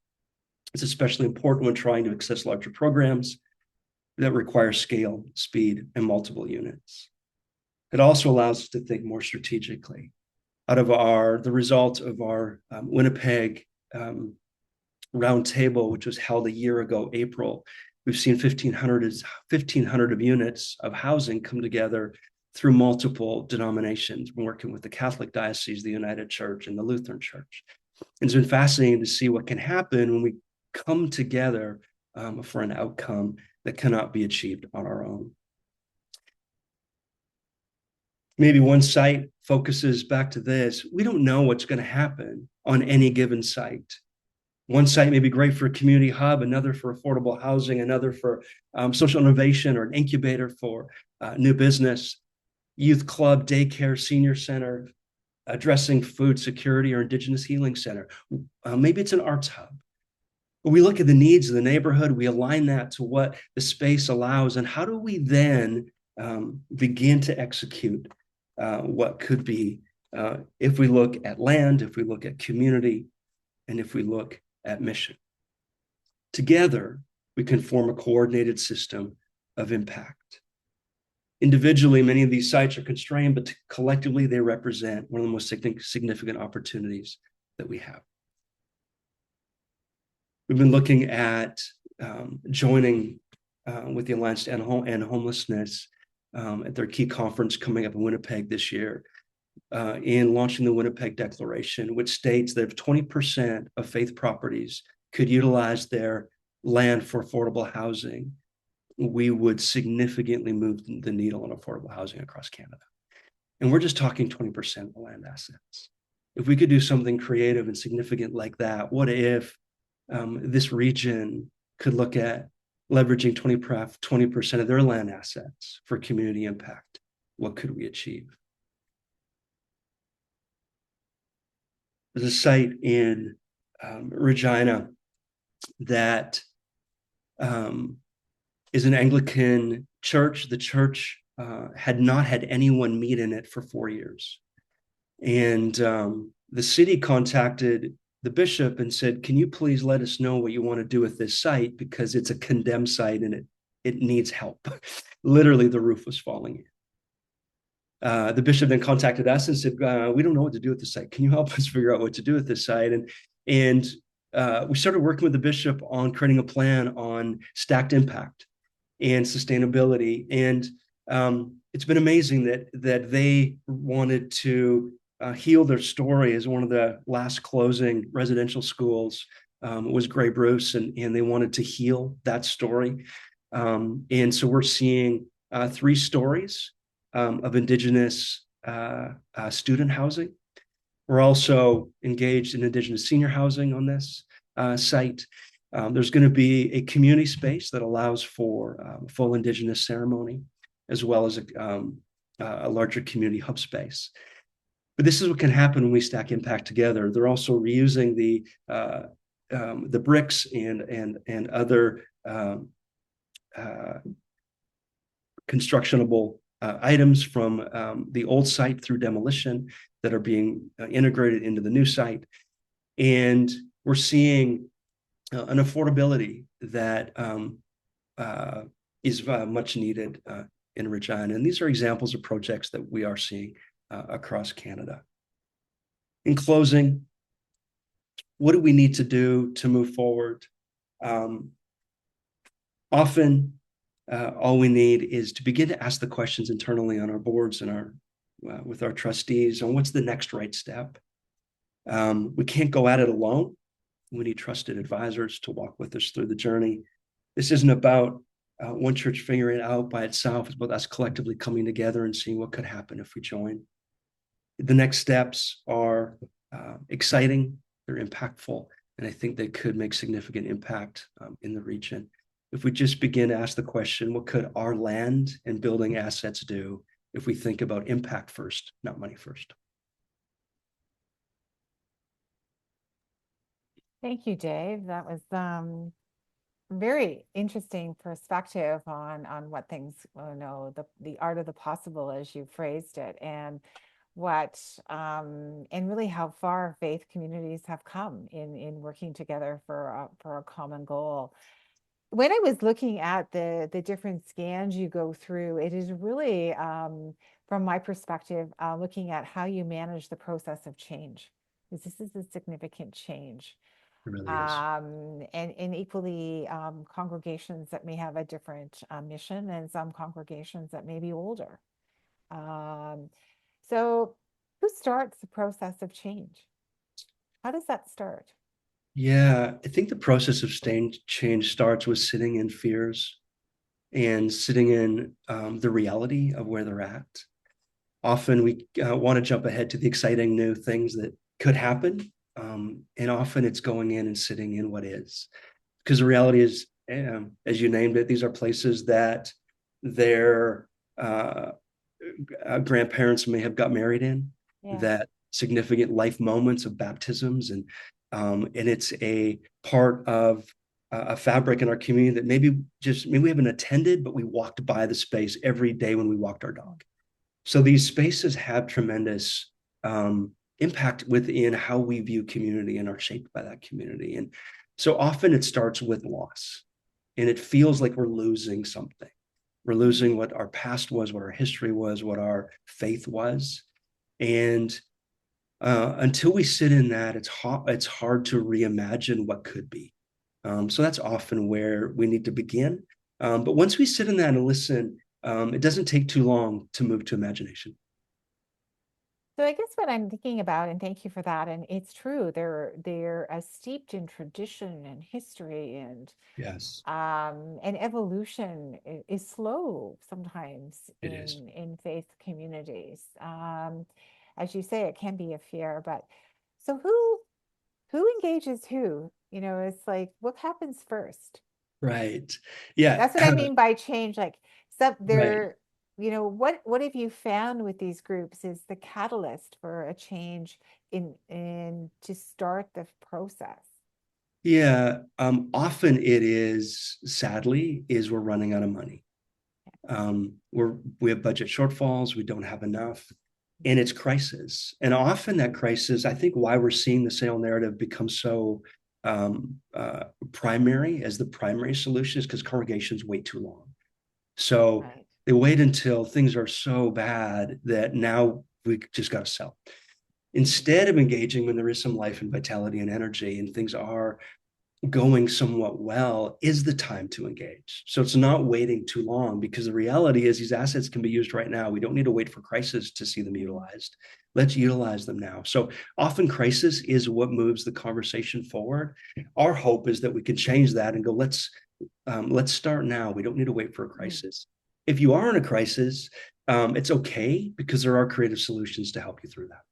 It's especially important when trying to access larger programs that require scale, speed, and multiple units. It also allows us to think more strategically. Out of the result of our Winnipeg roundtable, which was held a year ago, April, we've seen 1,500 of units of housing come together through multiple denominations, working with the Catholic Diocese, the United Church, and the Lutheran Church. And it's been fascinating to see what can happen when we come together for an outcome that cannot be achieved on our own. Maybe one site focuses back to this. We don't know what's going to happen on any given site. One site may be great for a community hub, another for affordable housing, another for social innovation or an incubator for new business, youth club, daycare, senior center, addressing food security or Indigenous healing center. Maybe it's an arts hub. But we look at the needs of the neighborhood, we align that to what the space allows, and how do we then begin to execute what could be, if we look at land, if we look at community, and if we look at mission. Together, we can form a coordinated system of impact. Individually, many of these sites are constrained, but collectively, they represent one of the most significant opportunities that we have. We've been looking at joining with the Alliance to End Homelessness at their key conference coming up in Winnipeg this year, in launching the Winnipeg Declaration, which states that if 20% of faith properties could utilize their land for affordable housing, we would significantly move the needle on affordable housing across Canada. And we're just talking 20% of the land assets. If we could do something creative and significant like that, what if this region could look at leveraging 20% of their land assets for community impact? What could we achieve? There's a site in Regina that is an Anglican church. The church had not had anyone meet in it for 4 years. And the city contacted the bishop and said, can you please let us know what you want to do with this site, because it's a condemned site and it needs help. Literally, the roof was falling in. The bishop then contacted us and said, we don't know what to do with the site. Can you help us figure out what to do with this site? And we started working with the bishop on creating a plan on stacked impact and sustainability. And it's been amazing that they wanted to heal their story as one of the last closing residential schools was Grey Bruce, and they wanted to heal that story. And so we're seeing 3 stories of Indigenous student housing. We're also engaged in Indigenous senior housing on this site. There's going to be a community space that allows for full Indigenous ceremony, as well as a larger community hub space. But this is what can happen when we stack impact together. They're also reusing the bricks and other constructionable items from the old site through demolition that are being integrated into the new site. And we're seeing an affordability that is much needed in Regina. And these are examples of projects that we are seeing across Canada. In closing, what do we need to do to move forward? Often, all we need is to begin to ask the questions internally on our boards and with our trustees on what's the next right step. We can't go at it alone. We need trusted advisors to walk with us through the journey. This isn't about one church figuring it out by itself. It's about us collectively coming together and seeing what could happen if we join. The next steps are exciting, they're impactful, and I think they could make significant impact in the region. If we just begin to ask the question, what could our land and building assets do if we think about impact first, not money first? Thank you, Dave. That was very interesting perspective on what things, the art of the possible, as you phrased it, and what and really how far faith communities have come in working together for a common goal. When I was looking at the different scans you go through, it is really, from my perspective, looking at how you manage the process of change, because this is a significant change. It really is. And equally, congregations that may have a different mission, and some congregations that may be older. So who starts the process of change? How does that start? Yeah, I think the process of change starts with sitting in fears and sitting in the reality of where they're at. Often we want to jump ahead to the exciting new things that could happen. And often it's going in and sitting in what is. Because the reality is, as you named it, these are places that their grandparents may have got married in, that significant life moments of baptisms, and it's a part of a fabric in our community that maybe we haven't attended, but we walked by the space every day when we walked our dog. So these spaces have tremendous impact within how we view community and are shaped by that community. And so often it starts with loss, and it feels like we're losing something. We're losing what our past was, what our history was, what our faith was. And until we sit in that, it's hard to reimagine what could be. So that's often where we need to begin. But once we sit in that and listen, it doesn't take too long to move to imagination. So I guess what I'm thinking about, and thank you for that, and it's true, they're steeped in tradition and history, and yes, and evolution is slow sometimes in faith communities. As you say, it can be a fear, but so who engages who? It's like, what happens first? Right. Yeah. That's what I mean by change. Like, Right. what have you found with these groups is the catalyst for a change in to start the process? Yeah. Often it is, sadly, we're running out of money. We have budget shortfalls. We don't have enough. and it's crisis. And often that crisis, I think why we're seeing the sale narrative become so primary as the primary solution is because congregations wait too long. So Right. they wait until things are so bad that now we just got to sell. Instead of engaging when there is some life and vitality and energy and things are going somewhat well, is the time to engage. So it's not waiting too long, because the reality is these assets can be used right now. We don't need to wait for crisis to see them utilized. Let's utilize them now. So often crisis is what moves the conversation forward. Our hope is that we can change that and go, let's start now. We don't need to wait for a crisis. If you are in a crisis, it's okay, because there are creative solutions to help you through that.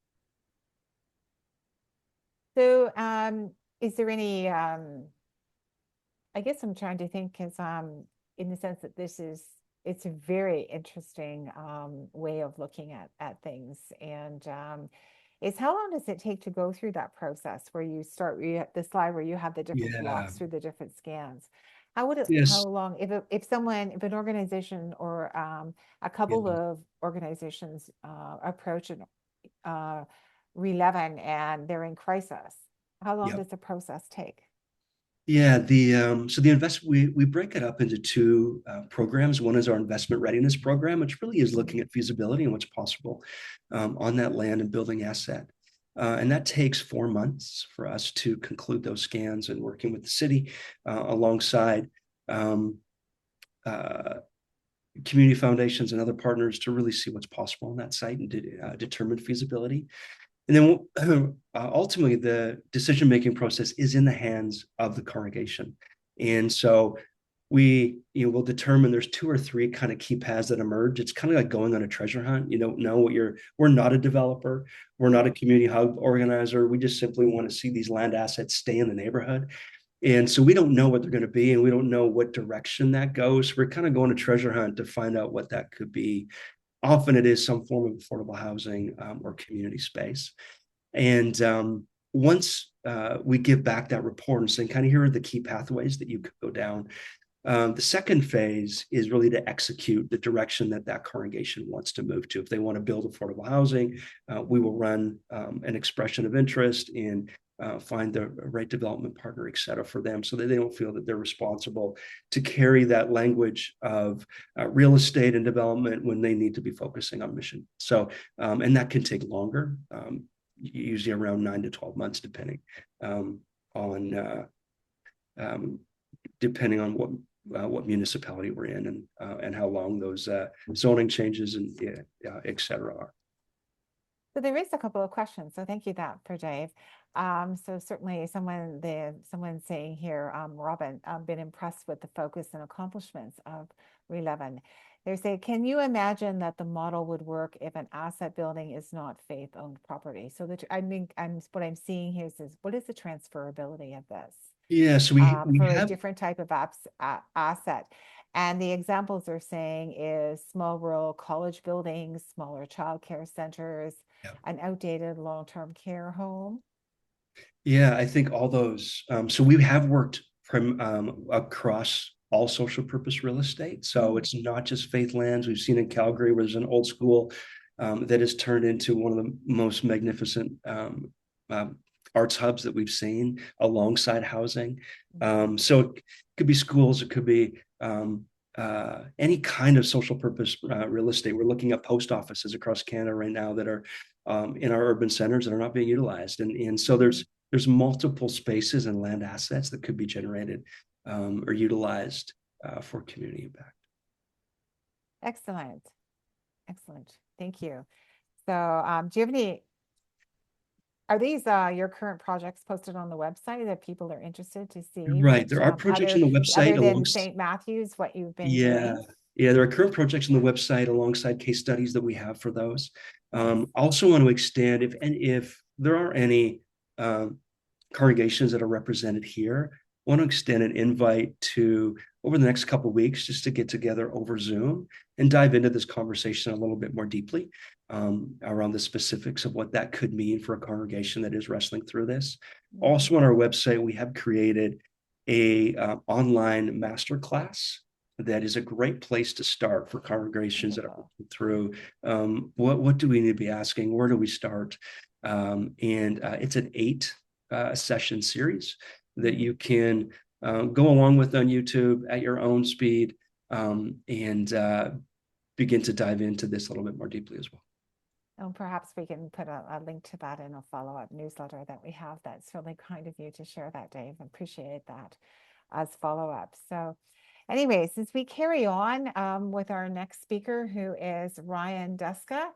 So, is there any, I guess I'm trying to think, because in the sense that it's a very interesting way of looking at things. And is how long does it take to go through that process where you start the slide where you have the different Yeah. blocks through the different scans? How Yes. long, if if an organization or a couple of organizations approach an Relevin and they're in crisis, how long Yep. does the process take? Yeah, so the investment, we break it up into two programs. One is our investment readiness program, which really is looking at feasibility and what's possible on that land and building asset. And that takes 4 months for us to conclude those scans and working with the city alongside community foundations and other partners to really see what's possible on that site and determine feasibility. And then ultimately, the decision-making process is in the hands of the congregation. And so we will determine there's 2 or 3 kind of key paths that emerge. It's kind of like going on a treasure hunt. You don't know we're not a developer. We're not a community hub organizer. We just simply want to see these land assets stay in the neighborhood. And so we don't know what they're going to be, and we don't know what direction that goes. We're kind of going a treasure hunt to find out what that could be. Often it is some form of affordable housing or community space. And once we give back that report and saying, kind of, here are the key pathways that you could go down. The second phase is really to execute the direction that that congregation wants to move to. If they want to build affordable housing, we will run an expression of interest and find the right development partner, et cetera, for them, so that they don't feel that they're responsible to carry that language of real estate and development when they need to be focusing on mission. So, and that can take longer, usually around 9 to 12 months, depending on what municipality we're in and how long those zoning changes and et cetera are. So there is a couple of questions. So thank you for Dave. So certainly someone saying here, Robin, been impressed with the focus and accomplishments of Relevin. They say, can you imagine that the model would work if an asset building is not faith-owned property? So what I'm seeing here is what is the transferability of this? Yeah, so we for a have different type of asset. And the examples they're saying is small rural college buildings, smaller childcare centers, an outdated long-term care home. Yeah, I think all those. So we have worked from across all social purpose real estate. So it's not just faith lands. We've seen in Calgary where there's an old school that has turned into one of the most magnificent arts hubs that we've seen alongside housing. So it could be schools, it could be any kind of social purpose real estate. We're looking at post offices across Canada right now that are in our urban centers that are not being utilized. And so there's multiple spaces and land assets that could be generated or utilized for community impact. Excellent. Excellent. Thank you. So do you have any, are these your current projects posted on the website that people are interested to see? Right. There are projects on the website other than St. Matthews, what you've been doing? Yeah, there are current projects on the website alongside case studies that we have for those. Also want to extend, if there are any congregations that are represented here, want to extend an invite to over the next couple of weeks just to get together over Zoom and dive into this conversation a little bit more deeply around the specifics of what that could mean for a congregation that is wrestling through this. Also on our website, we have created a online masterclass that is a great place to start for congregations that are working through what do we need to be asking? Where do we start? It's an 8 session series that you can go along with on YouTube at your own speed and begin to dive into this a little bit more deeply as well. And perhaps we can put a link to that in a follow-up newsletter that we have. That's really kind of you to share that, Dave. Appreciate that as follow-up. So anyways, as we carry on with our next speaker, who is Ryan Duska,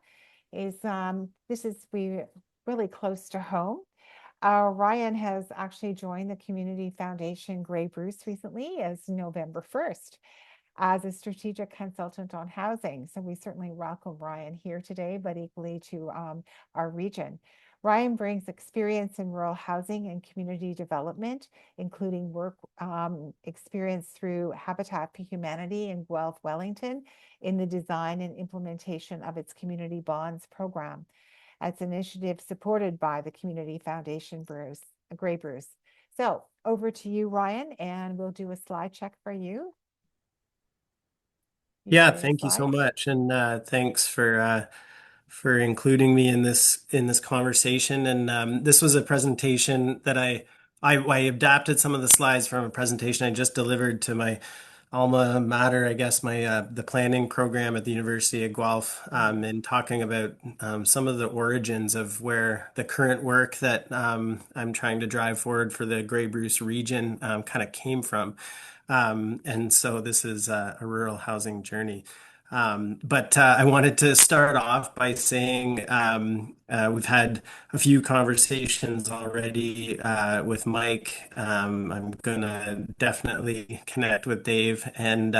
this is really close to home. Ryan has actually joined the Community Foundation Grey Bruce recently as November 1st. As a strategic consultant on housing. So we certainly welcome Ryan here today, but equally to our region. Ryan brings experience in rural housing and community development, including work experience through Habitat for Humanity in Guelph, Wellington, in the design and implementation of its Community Bonds program. It's an initiative supported by the Community Foundation Grey Bruce. So over to you, Ryan, and we'll do a slide check for you. Yeah, thank you so much, and thanks for including me in this conversation. And this was a presentation that I adapted some of the slides from a presentation I just delivered to my alma mater, I guess, my the planning program at the University of Guelph, and talking about some of the origins of where the current work that I'm trying to drive forward for the Grey Bruce region kind of came from. And so this is a rural housing journey. But I wanted to start off by saying we've had a few conversations already with Mike. I'm going to definitely connect with Dave. And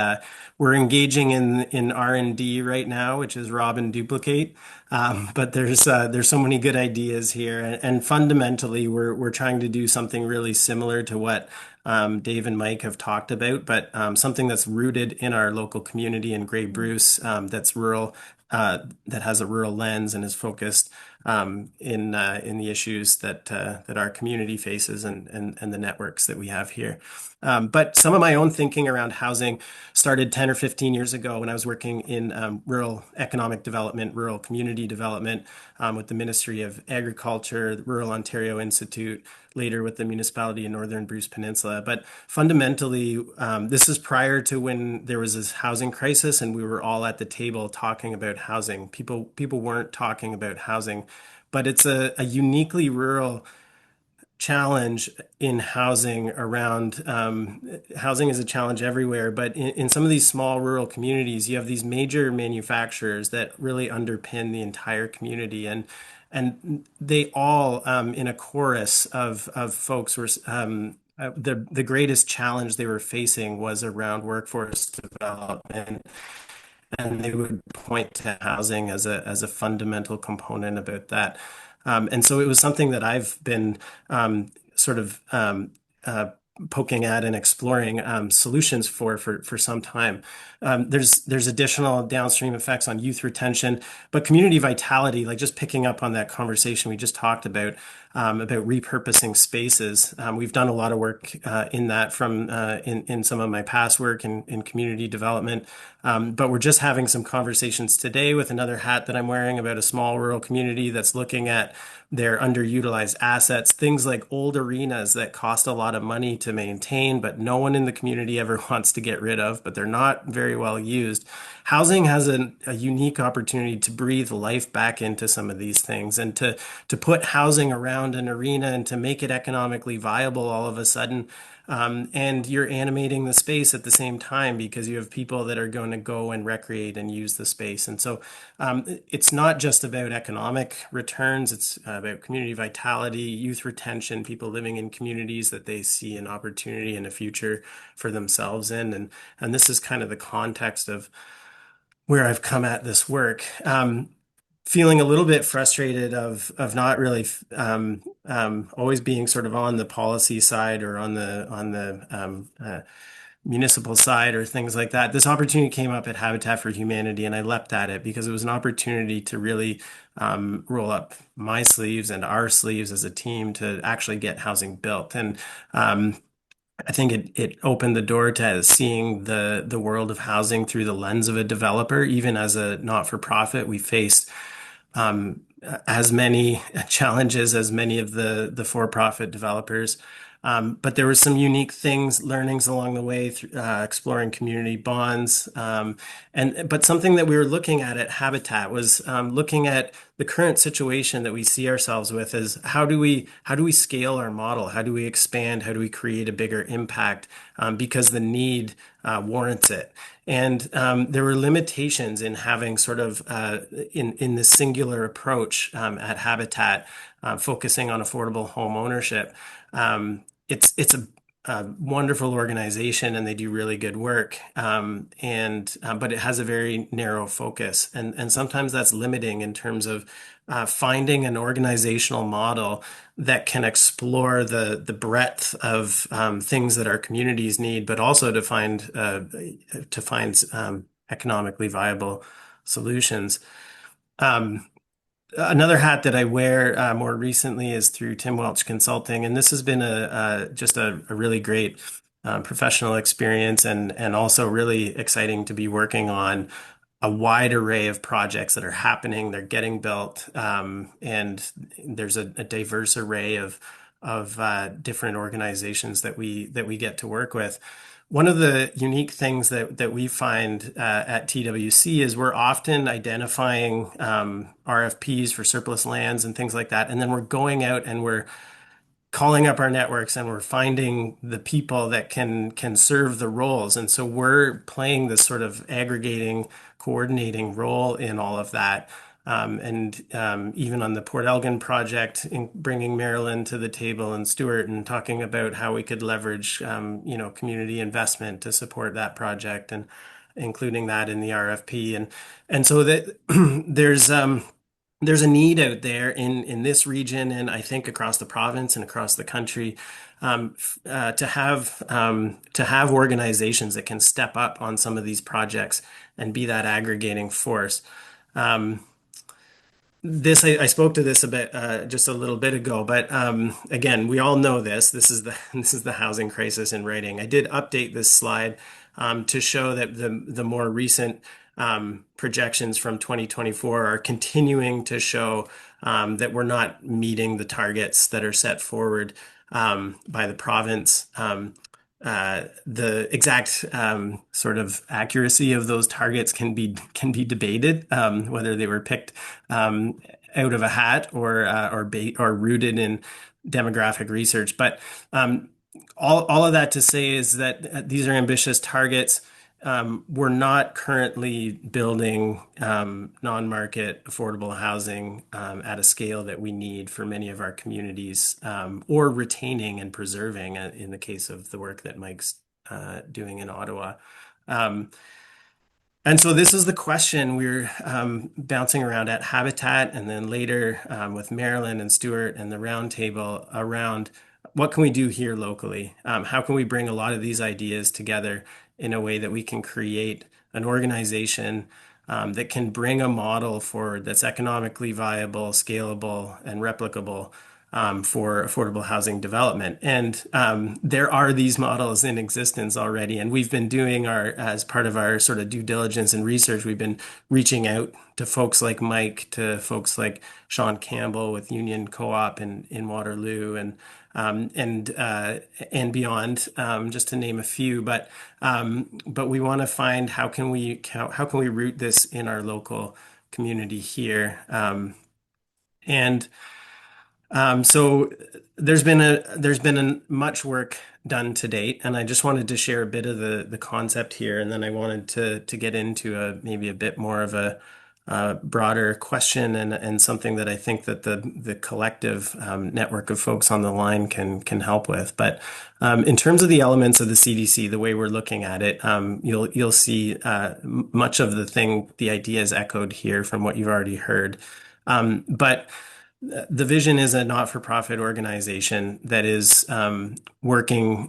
we're engaging in R&D right now, which is rob and duplicate. But there's so many good ideas here. And fundamentally, we're trying to do something really similar to what Dave and Mike have talked about, but something that's rooted in our local community in Grey Bruce, that's rural, that has a rural lens and is focused in the issues that our community faces and the networks that we have here. But some of my own thinking around housing started 10 or 15 years ago when I was working in rural economic development, rural community development with the Ministry of Agriculture, the Rural Ontario Institute, later with the municipality in Northern Bruce Peninsula. But fundamentally, this is prior to when there was this housing crisis and we were all at the table talking about housing. People weren't talking about housing, but it's a uniquely rural challenge in housing around housing is a challenge everywhere, but in some of these small rural communities, you have these major manufacturers that really underpin the entire community, and they all in a chorus of folks were the greatest challenge they were facing was around workforce development, and they would point to housing as a fundamental component about that. And so it was something that I've been sort of poking at and exploring solutions for some time. There's additional downstream effects on youth retention, but community vitality, like just picking up on that conversation we just talked about repurposing spaces. We've done a lot of work in that from in some of my past work in community development. But we're just having some conversations today with another hat that I'm wearing about a small rural community that's looking at their underutilized assets, things like old arenas that cost a lot of money to maintain, but no one in the community ever wants to get rid of, but they're not very well used. Housing has a unique opportunity to breathe life back into some of these things and to put housing around an arena and to make it economically viable all of a sudden. And you're animating the space at the same time because you have people that are going to go and recreate and use the space. And so it's not just about economic returns, it's about community vitality, youth retention, people living in communities that they see an opportunity and a future for themselves in. And this is kind of the context of where I've come at this work. Feeling a little bit frustrated of not really always being sort of on the policy side or on the municipal side or things like that. This opportunity came up at Habitat for Humanity, and I leapt at it because it was an opportunity to really roll up my sleeves and our sleeves as a team to actually get housing built. And I think it opened the door to seeing the world of housing through the lens of a developer. Even as a not-for-profit, we faced as many challenges as many of the for-profit developers. But there were some unique things, learnings along the way, through, exploring community bonds. But something that we were looking at Habitat was looking at the current situation that we see ourselves with is how do we scale our model? How do we expand? How do we create a bigger impact? Because the need warrants it. And there were limitations in having sort of in this singular approach at Habitat, focusing on affordable home ownership. It's a wonderful organization and they do really good work. But it has a very narrow focus, and sometimes that's limiting in terms of finding an organizational model that can explore the breadth of things that our communities need, but also to find economically viable solutions. Another hat that I wear more recently is through Tim Welch Consulting, and this has been just a really great professional experience, and also really exciting to be working on a wide array of projects that are happening. They're getting built, and there's a diverse array of different organizations that we get to work with. One of the unique things that we find at TWC is we're often identifying RFPs for surplus lands and things like that, and then we're going out and we're calling up our networks and we're finding the people that can serve the roles. And so we're playing this sort of aggregating, coordinating role in all of that. Even on the Port Elgin project, bringing Marilyn to the table and Stuart and talking about how we could leverage, community investment to support that project and including that in the RFP. And so that there's a need out there in this region, and I think across the province and across the country, to have organizations that can step up on some of these projects and be that aggregating force. I spoke to this a bit just a little bit ago, but again, we all know this. This is the housing crisis in writing. I did update this slide to show that the more recent projections from 2024 are continuing to show that we're not meeting the targets that are set forward by the province. The exact sort of accuracy of those targets can be debated, whether they were picked out of a hat or rooted in demographic research. But all of that to say is that these are ambitious targets. We're not currently building non-market affordable housing at a scale that we need for many of our communities, or retaining and preserving in the case of the work that Mike's doing in Ottawa. And so this is the question we're bouncing around at Habitat, and then later with Marilyn and Stuart and the roundtable around what can we do here locally? How can we bring a lot of these ideas together in a way that we can create an organization that can bring a model forward that's economically viable, scalable, and replicable for affordable housing development. And there are these models in existence already, and we've been doing as part of our sort of due diligence and research, we've been reaching out to folks like Mike, to folks like Sean Campbell with Union Co-op in Waterloo, and beyond, just to name a few. But we want to find how can we root this in our local community here, so there's been much work done to date, and I just wanted to share a bit of the concept here, and then I wanted to get into maybe a bit more of a broader question and something that I think that the collective network of folks on the line can help with. But in terms of the elements of the CDC, the way we're looking at it, you'll see much of the ideas echoed here from what you've already heard. But the vision is a not-for-profit organization that is working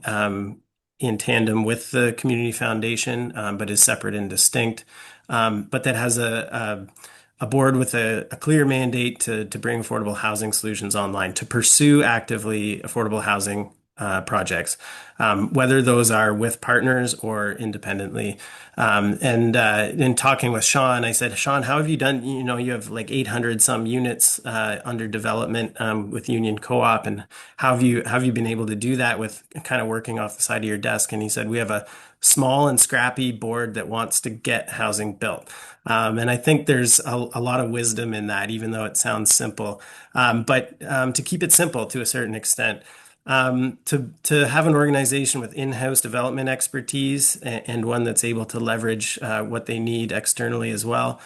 in tandem with the community foundation, but is separate and distinct, but that has a board with a clear mandate to bring affordable housing solutions online, to pursue actively affordable housing projects, whether those are with partners or independently. And in talking with Sean, I said, Sean, how have you done? You know, you have like 800 some units under development with Union Co-op, and how have you been able to do that with kind of working off the side of your desk? And he said, we have a small and scrappy board that wants to get housing built. And I think there's a lot of wisdom in that, even though it sounds simple. But to keep it simple to a certain extent, to have an organization with in-house development expertise and one that's able to leverage what they need externally as well.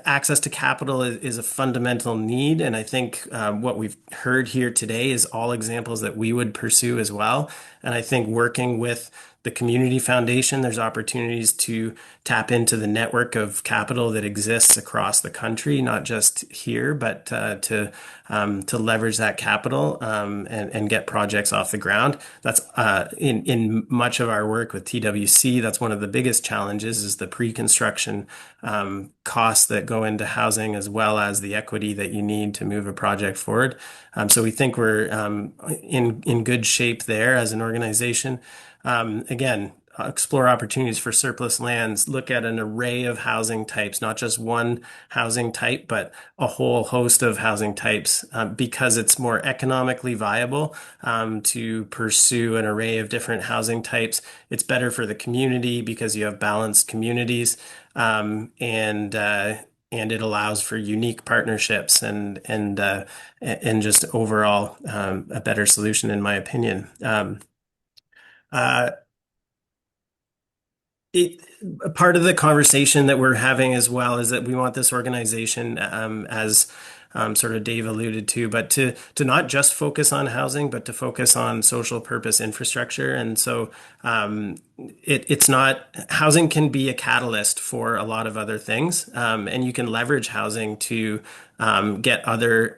Access to capital is a fundamental need, and I think what we've heard here today is all examples that we would pursue as well. And I think working with the community foundation, there's opportunities to tap into the network of capital that exists across the country, not just here, but to leverage that capital and get projects off the ground. That's in much of our work with TWC. That's one of the biggest challenges is the pre-construction costs that go into housing, as well as the equity that you need to move a project forward. So we think we're in good shape there as an organization. Again, explore opportunities for surplus lands, look at an array of housing types, not just one housing type, but a whole host of housing types, because it's more economically viable to pursue an array of different housing types. It's better for the community because you have balanced communities, and it allows for unique partnerships and just overall a better solution, in my opinion. Uh, it, Part of the conversation that we're having as well is that we want this organization, as sort of Dave alluded to, but to not just focus on housing, but to focus on social purpose infrastructure. And so it's not, housing can be a catalyst for a lot of other things, and you can leverage housing to get other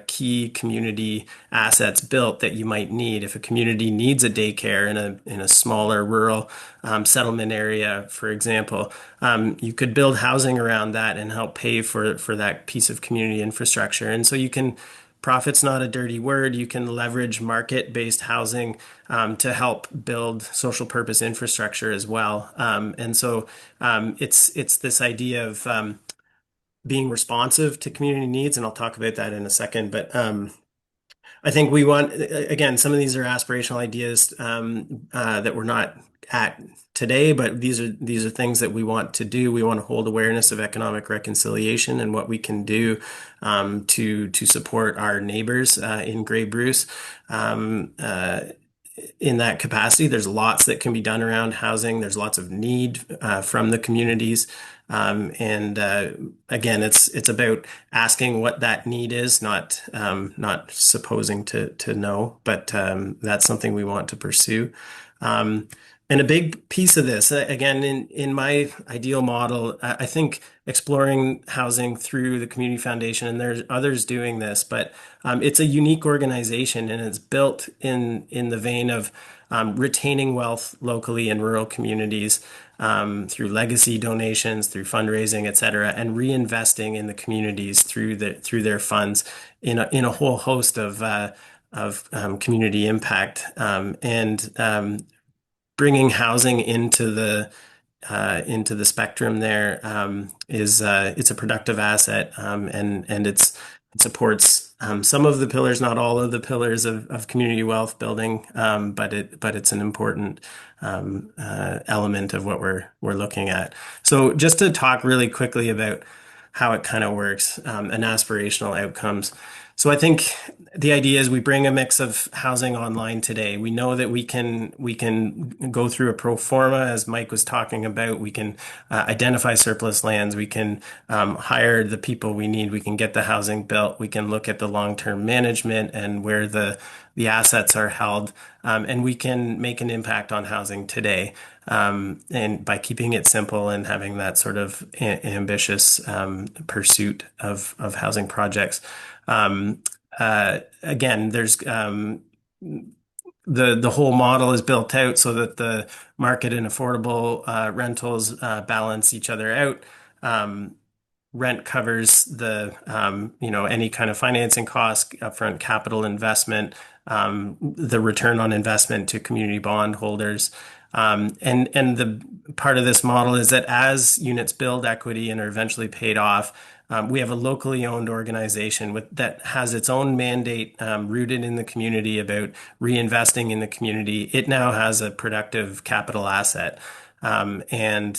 key community assets built that you might need. If a community needs a daycare in a smaller rural settlement area, for example, you could build housing around that and help pay for that piece of community infrastructure. And so you can, profit's not a dirty word. You can leverage market-based housing to help build social purpose infrastructure as well. And so it's this idea of being responsive to community needs, and I'll talk about that in a second. But I think we want, again, some of these are aspirational ideas that we're not at today, but these are things that we want to do. We want to hold awareness of economic reconciliation and what we can do to support our neighbors in Grey Bruce. In that capacity, there's lots that can be done around housing. There's lots of need from the communities. And again, it's about asking what that need is, not supposing to know, but that's something we want to pursue. And a big piece of this, again, in my ideal model, I think exploring housing through the community foundation, and there's others doing this, but it's a unique organization, and it's built in the vein of retaining wealth locally in rural communities through legacy donations, through fundraising, et cetera, and reinvesting in the communities through their funds in a whole host of community impact, and bringing housing into the spectrum there is it's a productive asset, and it supports some of the pillars, not all of the pillars of community wealth building, but it's an important element of what we're looking at. So just to talk really quickly about how it kind of works, and aspirational outcomes. So I think the idea is we bring a mix of housing online today. We know that we can go through a pro forma, as Mike was talking about. We can identify surplus lands. We can hire the people we need. We can get the housing built. We can look at the long-term management and where the assets are held, and we can make an impact on housing today. And by keeping it simple and having that sort of ambitious pursuit of housing projects. Again, there's the whole model is built out so that the market and affordable rentals balance each other out. rent covers the any kind of financing cost, upfront capital investment, the return on investment to community bond holders. And the part of this model is that as units build equity and are eventually paid off, we have a locally owned organization that has its own mandate rooted in the community about reinvesting in the community. It now has a productive capital asset. And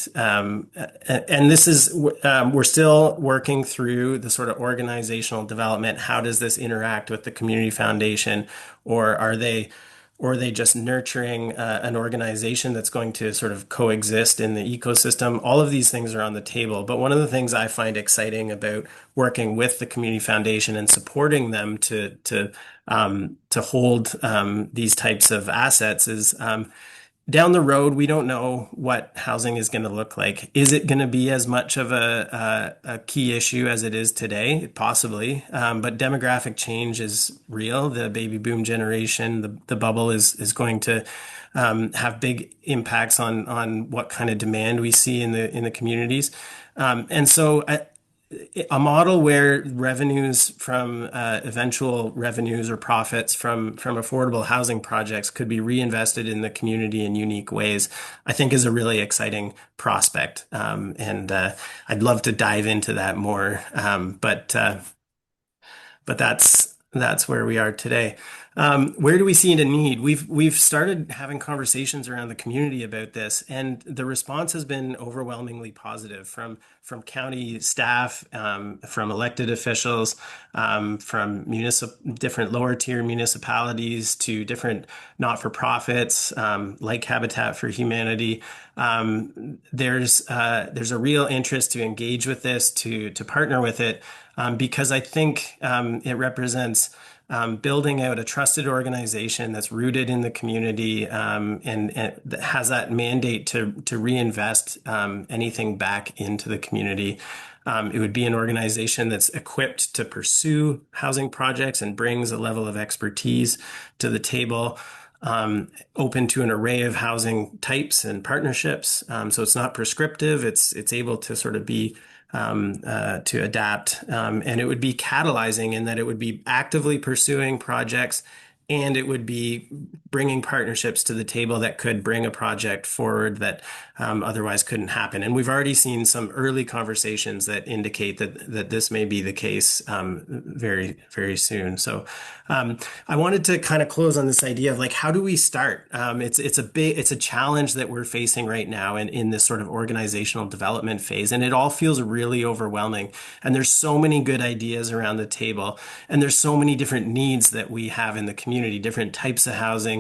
this is we're still working through the sort of organizational development. How does this interact with the community foundation, or are they just nurturing an organization that's going to sort of coexist in the ecosystem? All of these things are on the table. But one of the things I find exciting about working with the community foundation and supporting them to hold these types of assets is down the road, we don't know what housing is going to look like. Is it going to be as much of a key issue as it is today? Possibly. But demographic change is real. The baby boom generation, the bubble is going to have big impacts on what kind of demand we see in the communities. And so a model where revenues from eventual revenues or profits from affordable housing projects could be reinvested in the community in unique ways, I think is a really exciting prospect. And I'd love to dive into that more. But that's where we are today. Where do we see the need? We've started having conversations around the community about this, and the response has been overwhelmingly positive from county staff, from elected officials, from different lower tier municipalities to different not-for-profits like Habitat for Humanity. There's a real interest to engage with this, to partner with it, because I think it represents building out a trusted organization that's rooted in the community and that has that mandate to reinvest anything back into the community. It would be an organization that's equipped to pursue housing projects and brings a level of expertise to the table. Open to an array of housing types and partnerships. So it's not prescriptive. It's able to sort of be to adapt. And it would be catalyzing in that it would be actively pursuing projects, and it would be bringing partnerships to the table that could bring a project forward that otherwise couldn't happen. And we've already seen some early conversations that indicate that this may be the case very, very soon. So I wanted to kind of close on this idea of like, how do we start? It's a challenge that we're facing right now in this sort of organizational development phase, and it all feels really overwhelming. And there's so many good ideas around the table, and there's so many different needs that we have in the community, different types of housing,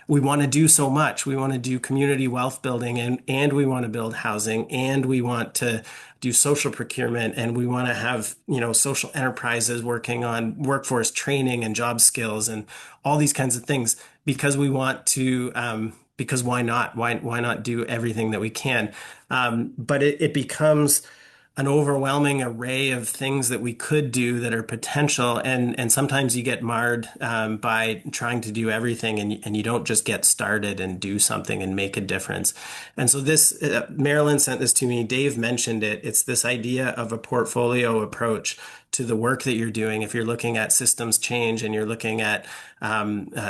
we want to do so much. We want to do community wealth building, and we want to build housing, and we want to do social procurement, and we want to have, social enterprises working on workforce training and job skills and all these kinds of things, because we want to, because why not? Why not do everything that we can? But it becomes an overwhelming array of things that we could do that are potential, and sometimes you get marred by trying to do everything, and you don't just get started and do something and make a difference. And so this, Marilyn sent this to me, Dave mentioned it, it's this idea of a portfolio approach to the work that you're doing. If you're looking at systems change and you're looking at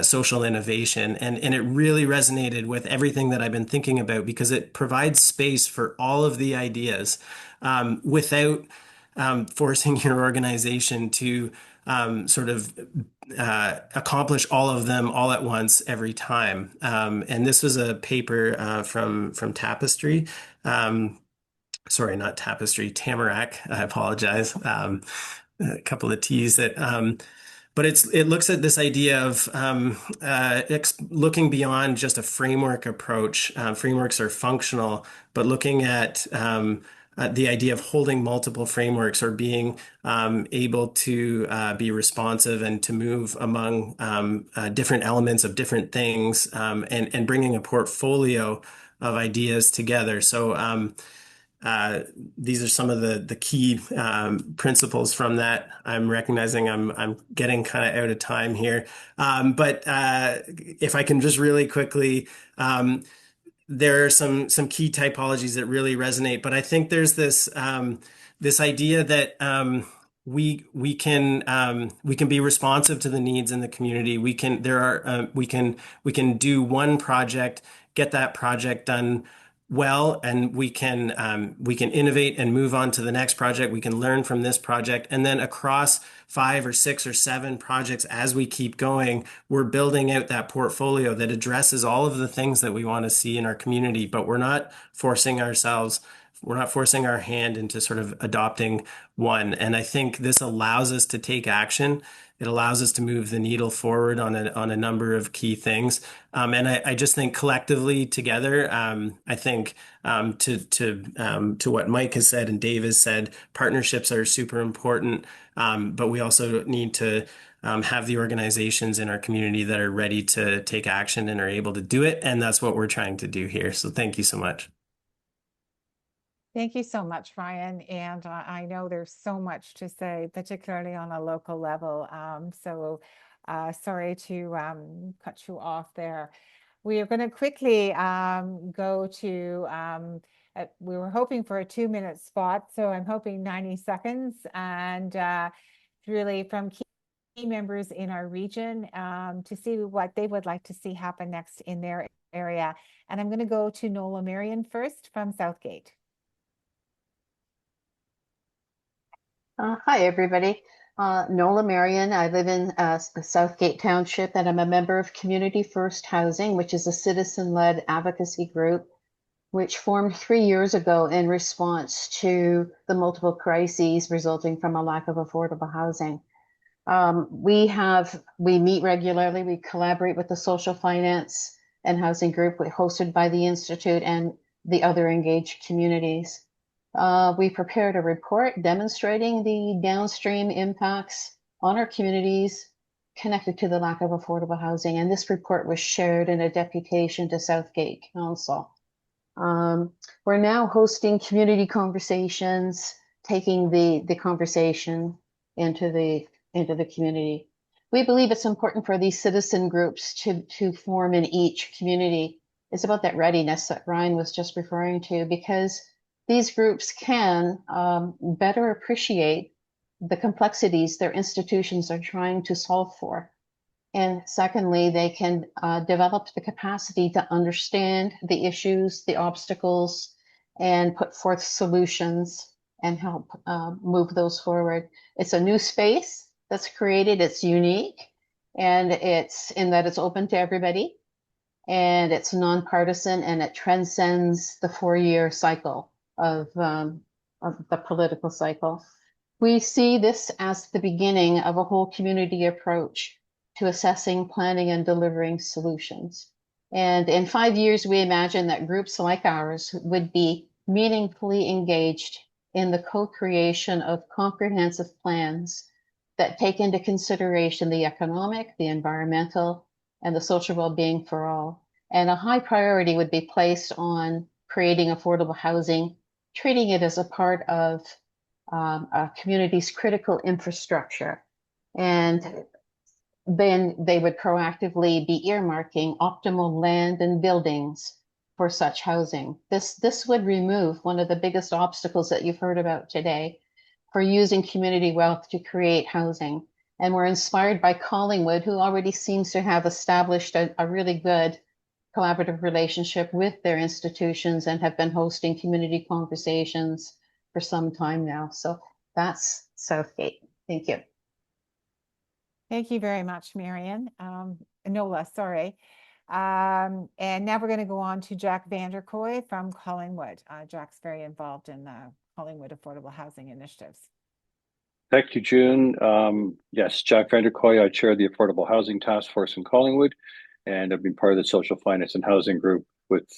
social innovation, and it really resonated with everything that I've been thinking about, because it provides space for all of the ideas without forcing your organization to sort of accomplish all of them all at once every time. And this was a paper from Tapestry. Sorry, not Tapestry, Tamarack. I apologize. A couple of T's that. But it looks at this idea of looking beyond just a framework approach. Frameworks are functional, but looking at the idea of holding multiple frameworks, or being able to be responsive and to move among different elements of different things, and bringing a portfolio of ideas together. So these are some of the key principles from that. I'm recognizing I'm getting kind of out of time here, but if I can just really quickly, there are some key typologies that really resonate. But I think there's this idea that we can be responsive to the needs in the community. We can do one project, get that project done well, and we can innovate and move on to the next project. We can learn from this project, and then across 5 or 6 or 7 projects as we keep going, we're building out that portfolio that addresses all of the things that we want to see in our community. But we're not forcing ourselves. We're not forcing our hand into sort of adopting one. And I think this allows us to take action. It allows us to move the needle forward on a number of key things. And I just think collectively together, I think to what Mike has said and Dave has said, partnerships are super important. But we also need to have the organizations in our community that are ready to take action and are able to do it. And that's what we're trying to do here. So thank you so much. Thank you so much, Ryan. And I know there's so much to say, particularly on a local level. Sorry to cut you off there. We are going to quickly go to, we were hoping for a 2-minute spot, so I'm hoping 90 seconds. And really from key members in our region to see what they would like to see happen next in their area. And I'm going to go to Nola Marion first from Southgate. Hi, everybody. Nola Marion. I live in Southgate Township, and I'm a member of Community First Housing, which is a citizen-led advocacy group, which formed 3 years ago in response to the multiple crises resulting from a lack of affordable housing. We meet regularly. We collaborate with the social finance and housing group hosted by the Institute and the other engaged communities. We prepared a report demonstrating the downstream impacts on our communities connected to the lack of affordable housing. And this report was shared in a deputation to Southgate Council. We're now hosting community conversations, taking the conversation into the community. We believe it's important for these citizen groups to form in each community. It's about that readiness that Ryan was just referring to, because these groups can better appreciate the complexities their institutions are trying to solve for. And secondly, they can develop the capacity to understand the issues, the obstacles, and put forth solutions and help move those forward. It's a new space that's created. It's unique, and it's in that it's open to everybody, and it's nonpartisan, and it transcends the 4-year cycle of the political cycle. We see this as the beginning of a whole community approach to assessing, planning, and delivering solutions. And in 5 years, we imagine that groups like ours would be meaningfully engaged in the co-creation of comprehensive plans that take into consideration the economic, the environmental, and the social well-being for all. And a high priority would be placed on creating affordable housing, treating it as a part of a community's critical infrastructure. And then they would proactively be earmarking optimal land and buildings for such housing. This would remove one of the biggest obstacles that you've heard about today for using community wealth to create housing. And we're inspired by Collingwood, who already seems to have established a really good collaborative relationship with their institutions and have been hosting community conversations for some time now. So that's Southgate. Thank you. Thank you very much, Marion. Nola, sorry. And now we're going to go on to Jack Vanderkooy from Collingwood. Jack's very involved in the Collingwood Affordable Housing Initiatives. Thank you, June. Yes, Jack Vanderkooy. I chair the Affordable Housing Task Force in Collingwood, and I've been part of the Social Finance and Housing Group with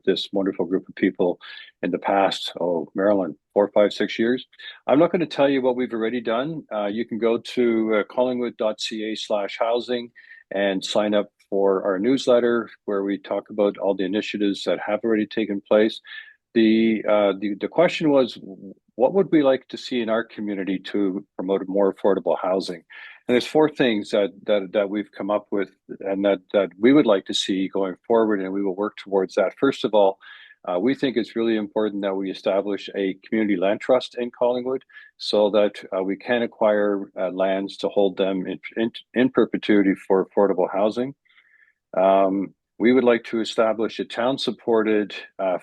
this wonderful group of people in the past, Marilyn, 4, 5, 6 years. I'm not going to tell you what we've already done. You can go to collingwood.ca/housing and sign up for our newsletter, where we talk about all the initiatives that have already taken place. The question was, what would we like to see in our community to promote more affordable housing? And there's four things that we've come up with and that we would like to see going forward, and we will work towards that. First of all, we think it's really important that we establish a community land trust in Collingwood so that we can acquire lands to hold them in perpetuity for affordable housing. We would like to establish a town-supported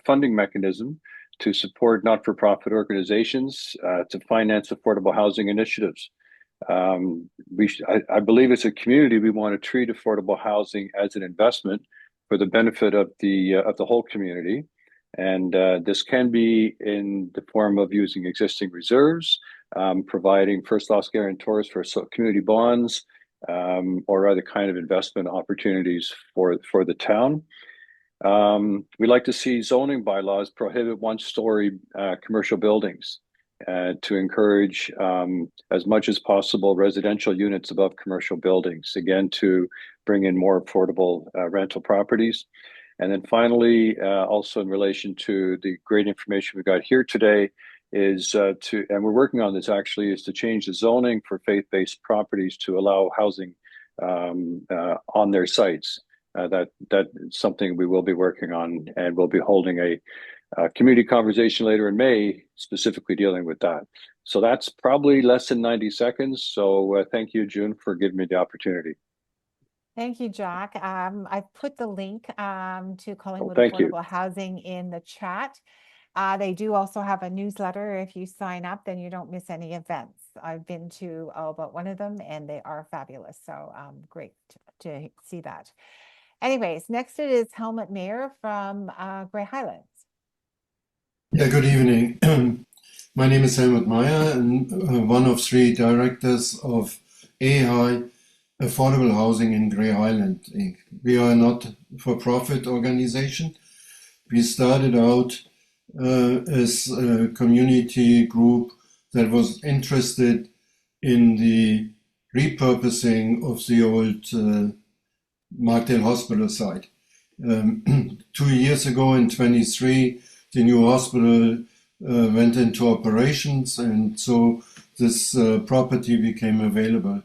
funding mechanism to support not-for-profit organizations to finance affordable housing initiatives. I believe as a community, we want to treat affordable housing as an investment for the benefit of the whole community. And this can be in the form of using existing reserves, providing first loss guarantors for community bonds, or other kind of investment opportunities for the town. We like to see zoning bylaws prohibit one-story commercial buildings to encourage as much as possible residential units above commercial buildings, again, to bring in more affordable rental properties. And then finally, also in relation to the great information we got here today, is and we're working on this actually, is to change the zoning for faith-based properties to allow housing on their sites. That's something we will be working on, and we'll be holding a community conversation later in May, specifically dealing with that. So that's probably less than 90 seconds. So thank you, June, for giving me the opportunity. Thank you, Jack. I've put the link to Collingwood thank you. Affordable Housing in the chat. They do also have a newsletter. If you sign up, then you don't miss any events. I've been to about one of them, and they are fabulous. So great to see that. Anyways, next it is Helmut Mayer from Grey Highlands. Yeah, good evening. My name is Helmut Meyer, and one of three directors of AHI Affordable Housing in Grey Highland Inc. We are a not-for-profit organization. We started out as a community group that was interested in the repurposing of the old Markdale Hospital site. 2 years ago in 23, the new hospital went into operations, and so this property became available.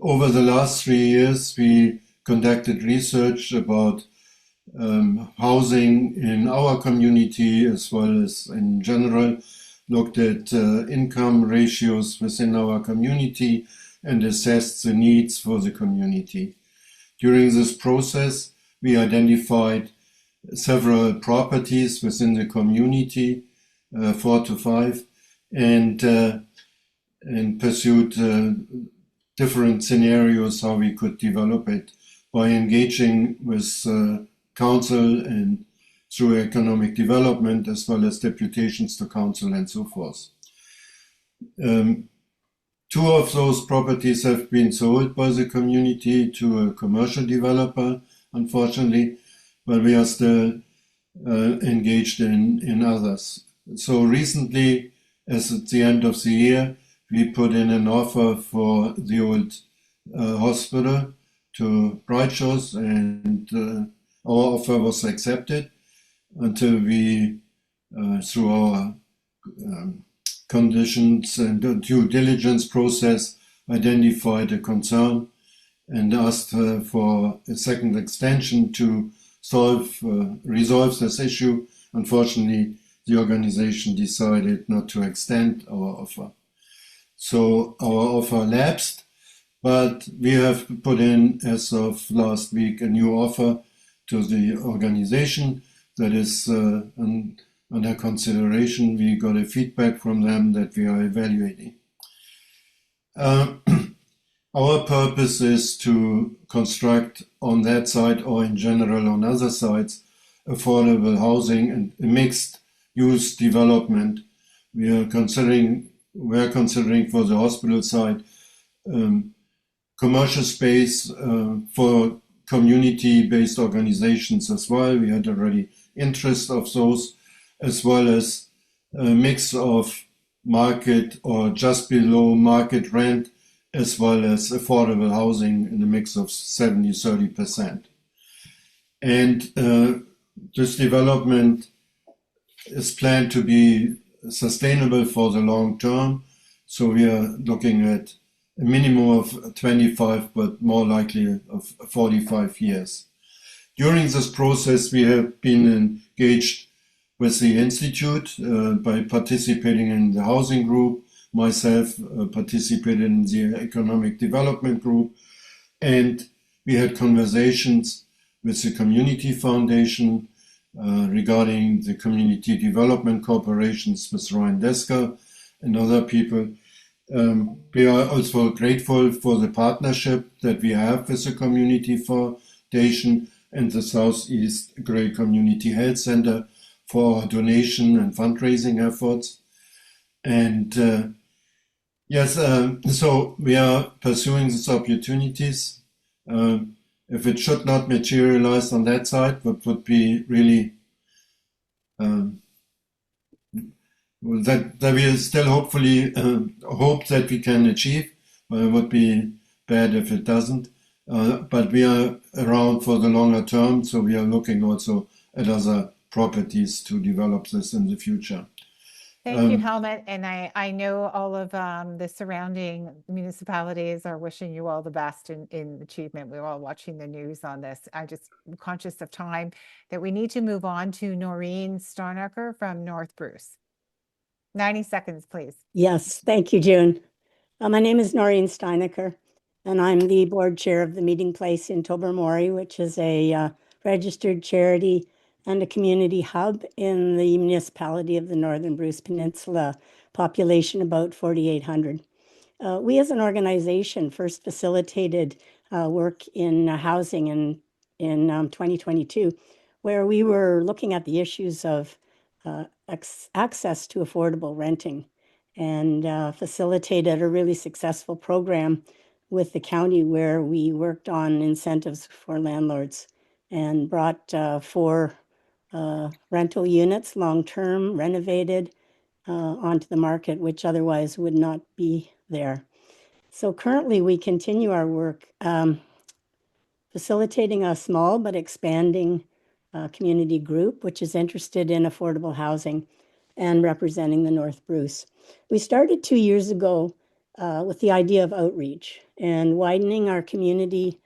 Over the last 3 years, we conducted research about housing in our community as well as in general, looked at income ratios within our community and assessed the needs for the community. During this process, we identified several properties within the community, 4 to 5, and pursued different scenarios how we could develop it by engaging with council and through economic development, as well as deputations to council and so forth. 2 of those properties have been sold by the community to a commercial developer, unfortunately, but we are still engaged in others. So recently, as at the end of the year, we put in an offer for the old hospital to Brightshows, and our offer was accepted until we, through our conditions and the due diligence process, identified a concern and asked for a second extension to resolve this issue. Unfortunately, the organization decided not to extend our offer. So our offer lapsed, but we have put in, as of last week, a new offer to the organization that is under consideration. We got a feedback from them that we are evaluating. Our purpose is to construct on that site, or in general on other sites, affordable housing and mixed use development. We're considering for the hospital site commercial space for community-based organizations as well. We had already interest of those, as well as a mix of market or just below market rent, as well as affordable housing in a mix of 70-30%. And this development is planned to be sustainable for the long term. So we are looking at a minimum of 25, but more likely of 45 years. During this process, we have been engaged with the Institute by participating in the housing group, myself participated in the economic development group, and we had conversations with the Community Foundation regarding the community development corporations with Ryan Desker and other people. We are also grateful for the partnership that we have with the Community Foundation and the Southeast Grey Community Health Center for our donation and fundraising efforts. And yes, so we are pursuing these opportunities. If it should not materialize on that side, what would be really that we still hopefully hope that we can achieve. It would be bad if it doesn't. But we are around for the longer term, so we are looking also at other properties to develop this in the future. Thank you, Helmut. And I know all of the surrounding municipalities are wishing you all the best in achievement. We're all watching the news on this. I'm just conscious of time that we need to move on to Noreen Starnacker from North Bruce. 90 seconds, please. Yes, thank you, June. My name is Noreen Steinecker, and I'm the board chair of the Meeting Place in Tobermory, which is a registered charity and a community hub in the municipality of the Northern Bruce Peninsula, population about 4,800. We as an organization first facilitated work in housing in 2022, where we were looking at the issues of access to affordable renting, and facilitated a really successful program with the county where we worked on incentives for landlords and brought 4 rental units, long-term, renovated, onto the market, which otherwise would not be there. So currently we continue our work facilitating a small but expanding community group, which is interested in affordable housing and representing the North Bruce. We started 2 years ago with the idea of outreach and widening our community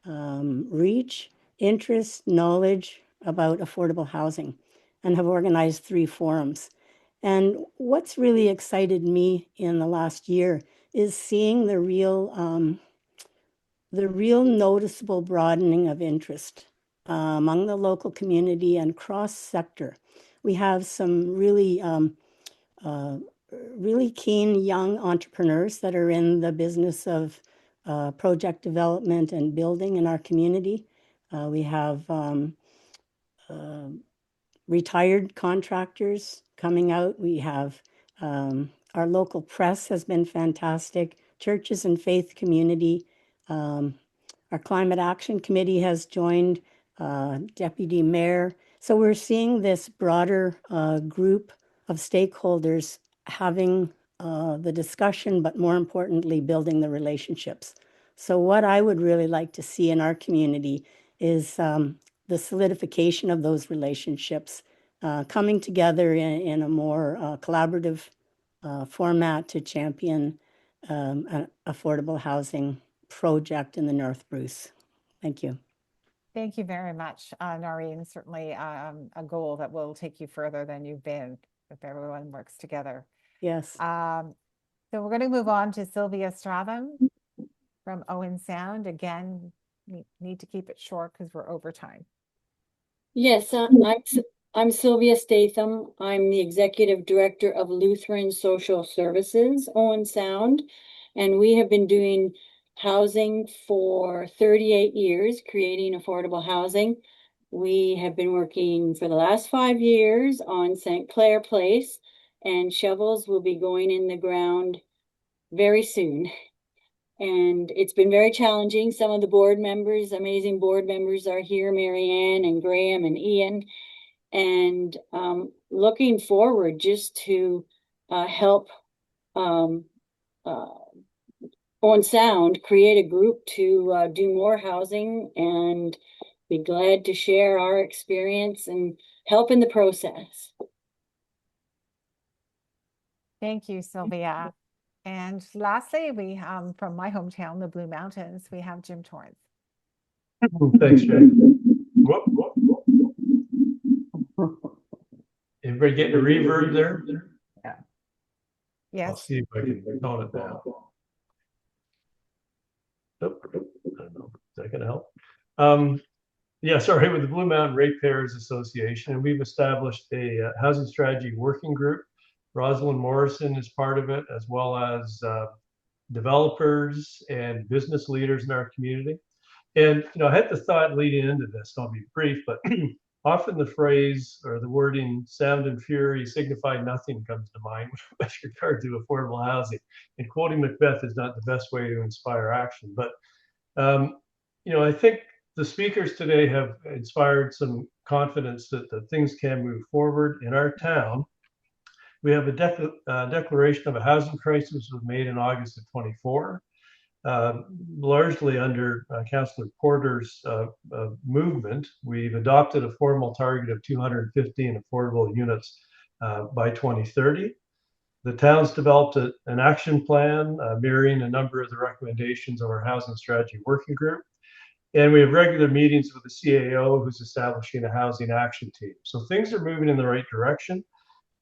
reach, interest, knowledge about affordable housing, and have organized 3 forums. And what's really excited me in the last year is seeing the real noticeable broadening of interest among the local community and cross-sector. We have some really keen young entrepreneurs that are in the business of project development and building in our community. We have retired contractors coming out. We have our local press has been fantastic. Churches and faith community. Our climate action committee has joined, deputy mayor. So we're seeing this broader group of stakeholders having the discussion, but more importantly, building the relationships. So what I would really like to see in our community is the solidification of those relationships, coming together in a more collaborative format to champion an affordable housing project in the North Bruce. Thank you. Thank you very much, Noreen. Certainly a goal that will take you further than you've been if everyone works together. Yes. So we're going to move on to Sylvia Stratham from Owen Sound. Again, need to keep it short because we're over time. Yes, I'm Sylvia Statham. I'm the Executive Director of Lutheran Social Services, Owen Sound, and we have been doing housing for 38 years, creating affordable housing. We have been working for the last 5 years on St. Clair Place, and shovels will be going in the ground very soon. And it's been very challenging. Some of the board members, amazing board members, are here, Marianne and Graham and Ian, and looking forward just to help Owen Sound create a group to do more housing, and be glad to share our experience and help in the process. Thank you, Sylvia. And lastly, we from my hometown, the Blue Mountains, we have Jim Torrance. Thanks, Jay. Whoop, whoop, whoop. Everybody getting a reverb there? Yeah. I'll Yes. see if I can tone it down. Nope. I don't know. Is that going to help? Yeah, sorry, with the Blue Mountain Ratepayers Association, we've established a housing strategy working group. Rosalind Morrison is part of it, as well as developers and business leaders in our community. And, you know, I had the thought leading into this, and I'll be brief, but often the phrase or the wording sound and fury signify nothing comes to mind with regard to affordable housing. And quoting Macbeth is not the best way to inspire action. But, you know, I think the speakers today have inspired some confidence that things can move forward in our town. We have a declaration of a housing crisis was made in August of 24. Largely under Councillor Porter's movement, we've adopted a formal target of 215 affordable units by 2030. The town's developed an action plan mirroring a number of the recommendations of our housing strategy working group. And we have regular meetings with the CAO, who's establishing a housing action team. So things are moving in the right direction.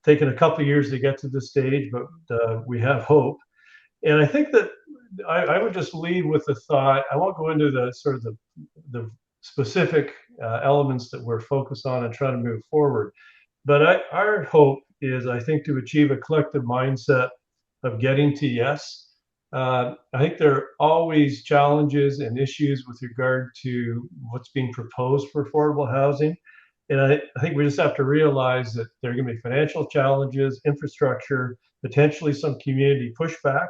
Taken a couple of years to get to this stage, but we have hope. And I think that I would just leave with the thought, I won't go into the sort of the specific elements that we're focused on and trying to move forward. But our hope is, I think, to achieve a collective mindset of getting to yes. I think there are always challenges and issues with regard to what's being proposed for affordable housing. And I think we just have to realize that there are going to be financial challenges, infrastructure, potentially some community pushback.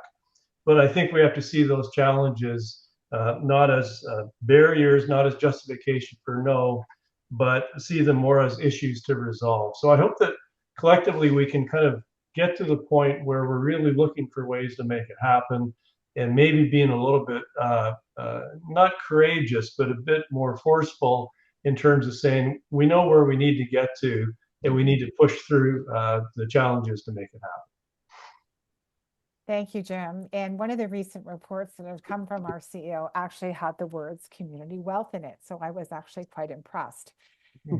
But I think we have to see those challenges not as barriers, not as justification for no, but see them more as issues to resolve. So I hope that collectively we can kind of get to the point where we're really looking for ways to make it happen, and maybe being a little bit not courageous, but a bit more forceful in terms of saying we know where we need to get to, and we need to push through the challenges to make it happen. Thank you, Jim. And one of the recent reports that have come from our CEO actually had the words community wealth in it. So I was actually quite impressed.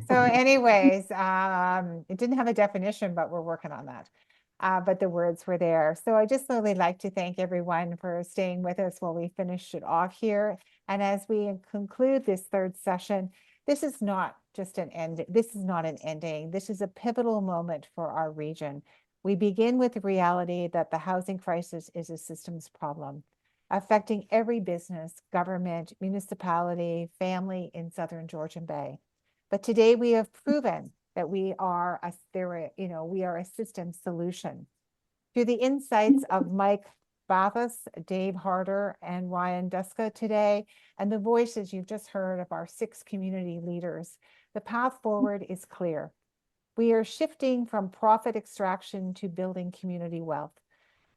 So anyways, it didn't have a definition, but we're working on that. But the words were there. So I just really like to thank everyone for staying with us while we finished it off here. And as we conclude this third session, this is not just an end. This is not an ending. This is a pivotal moment for our region. We begin with the reality that the housing crisis is a systems problem affecting every business, government, municipality, family in Southern Georgian Bay. But today we have proven that we are a system solution. Through the insights of Mike Bathus, Dave Harder, and Ryan Duska today, and the voices you've just heard of our 6 community leaders, the path forward is clear. We are shifting from profit extraction to building community wealth.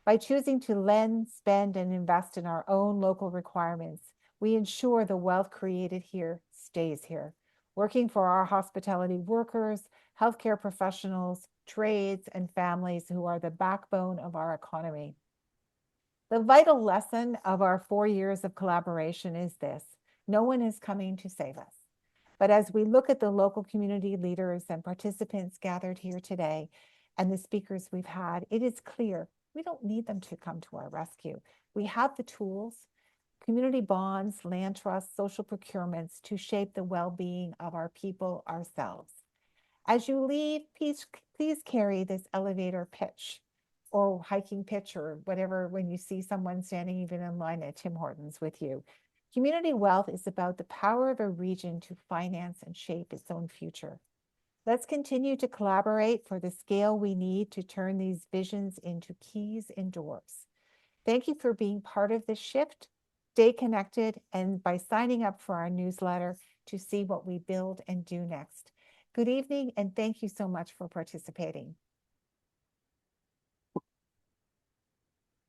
By choosing to lend, spend, and invest in our own local requirements, we ensure the wealth created here stays here, working for our hospitality workers, healthcare professionals, trades, and families who are the backbone of our economy. The vital lesson of our 4 years of collaboration is this: no one is coming to save us. But as we look at the local community leaders and participants gathered here today and the speakers we've had, it is clear we don't need them to come to our rescue. We have the tools, community bonds, land trusts, social procurements to shape the well-being of our people ourselves. As you leave, please carry this elevator pitch or hiking pitch or whatever when you see someone standing even in line at Tim Hortons with you. Community wealth is about the power of a region to finance and shape its own future. Let's continue to collaborate for the scale we need to turn these visions into keys and doors. Thank you for being part of this shift. Stay connected and by signing up for our newsletter to see what we build and do next. Good evening, and thank you so much for participating.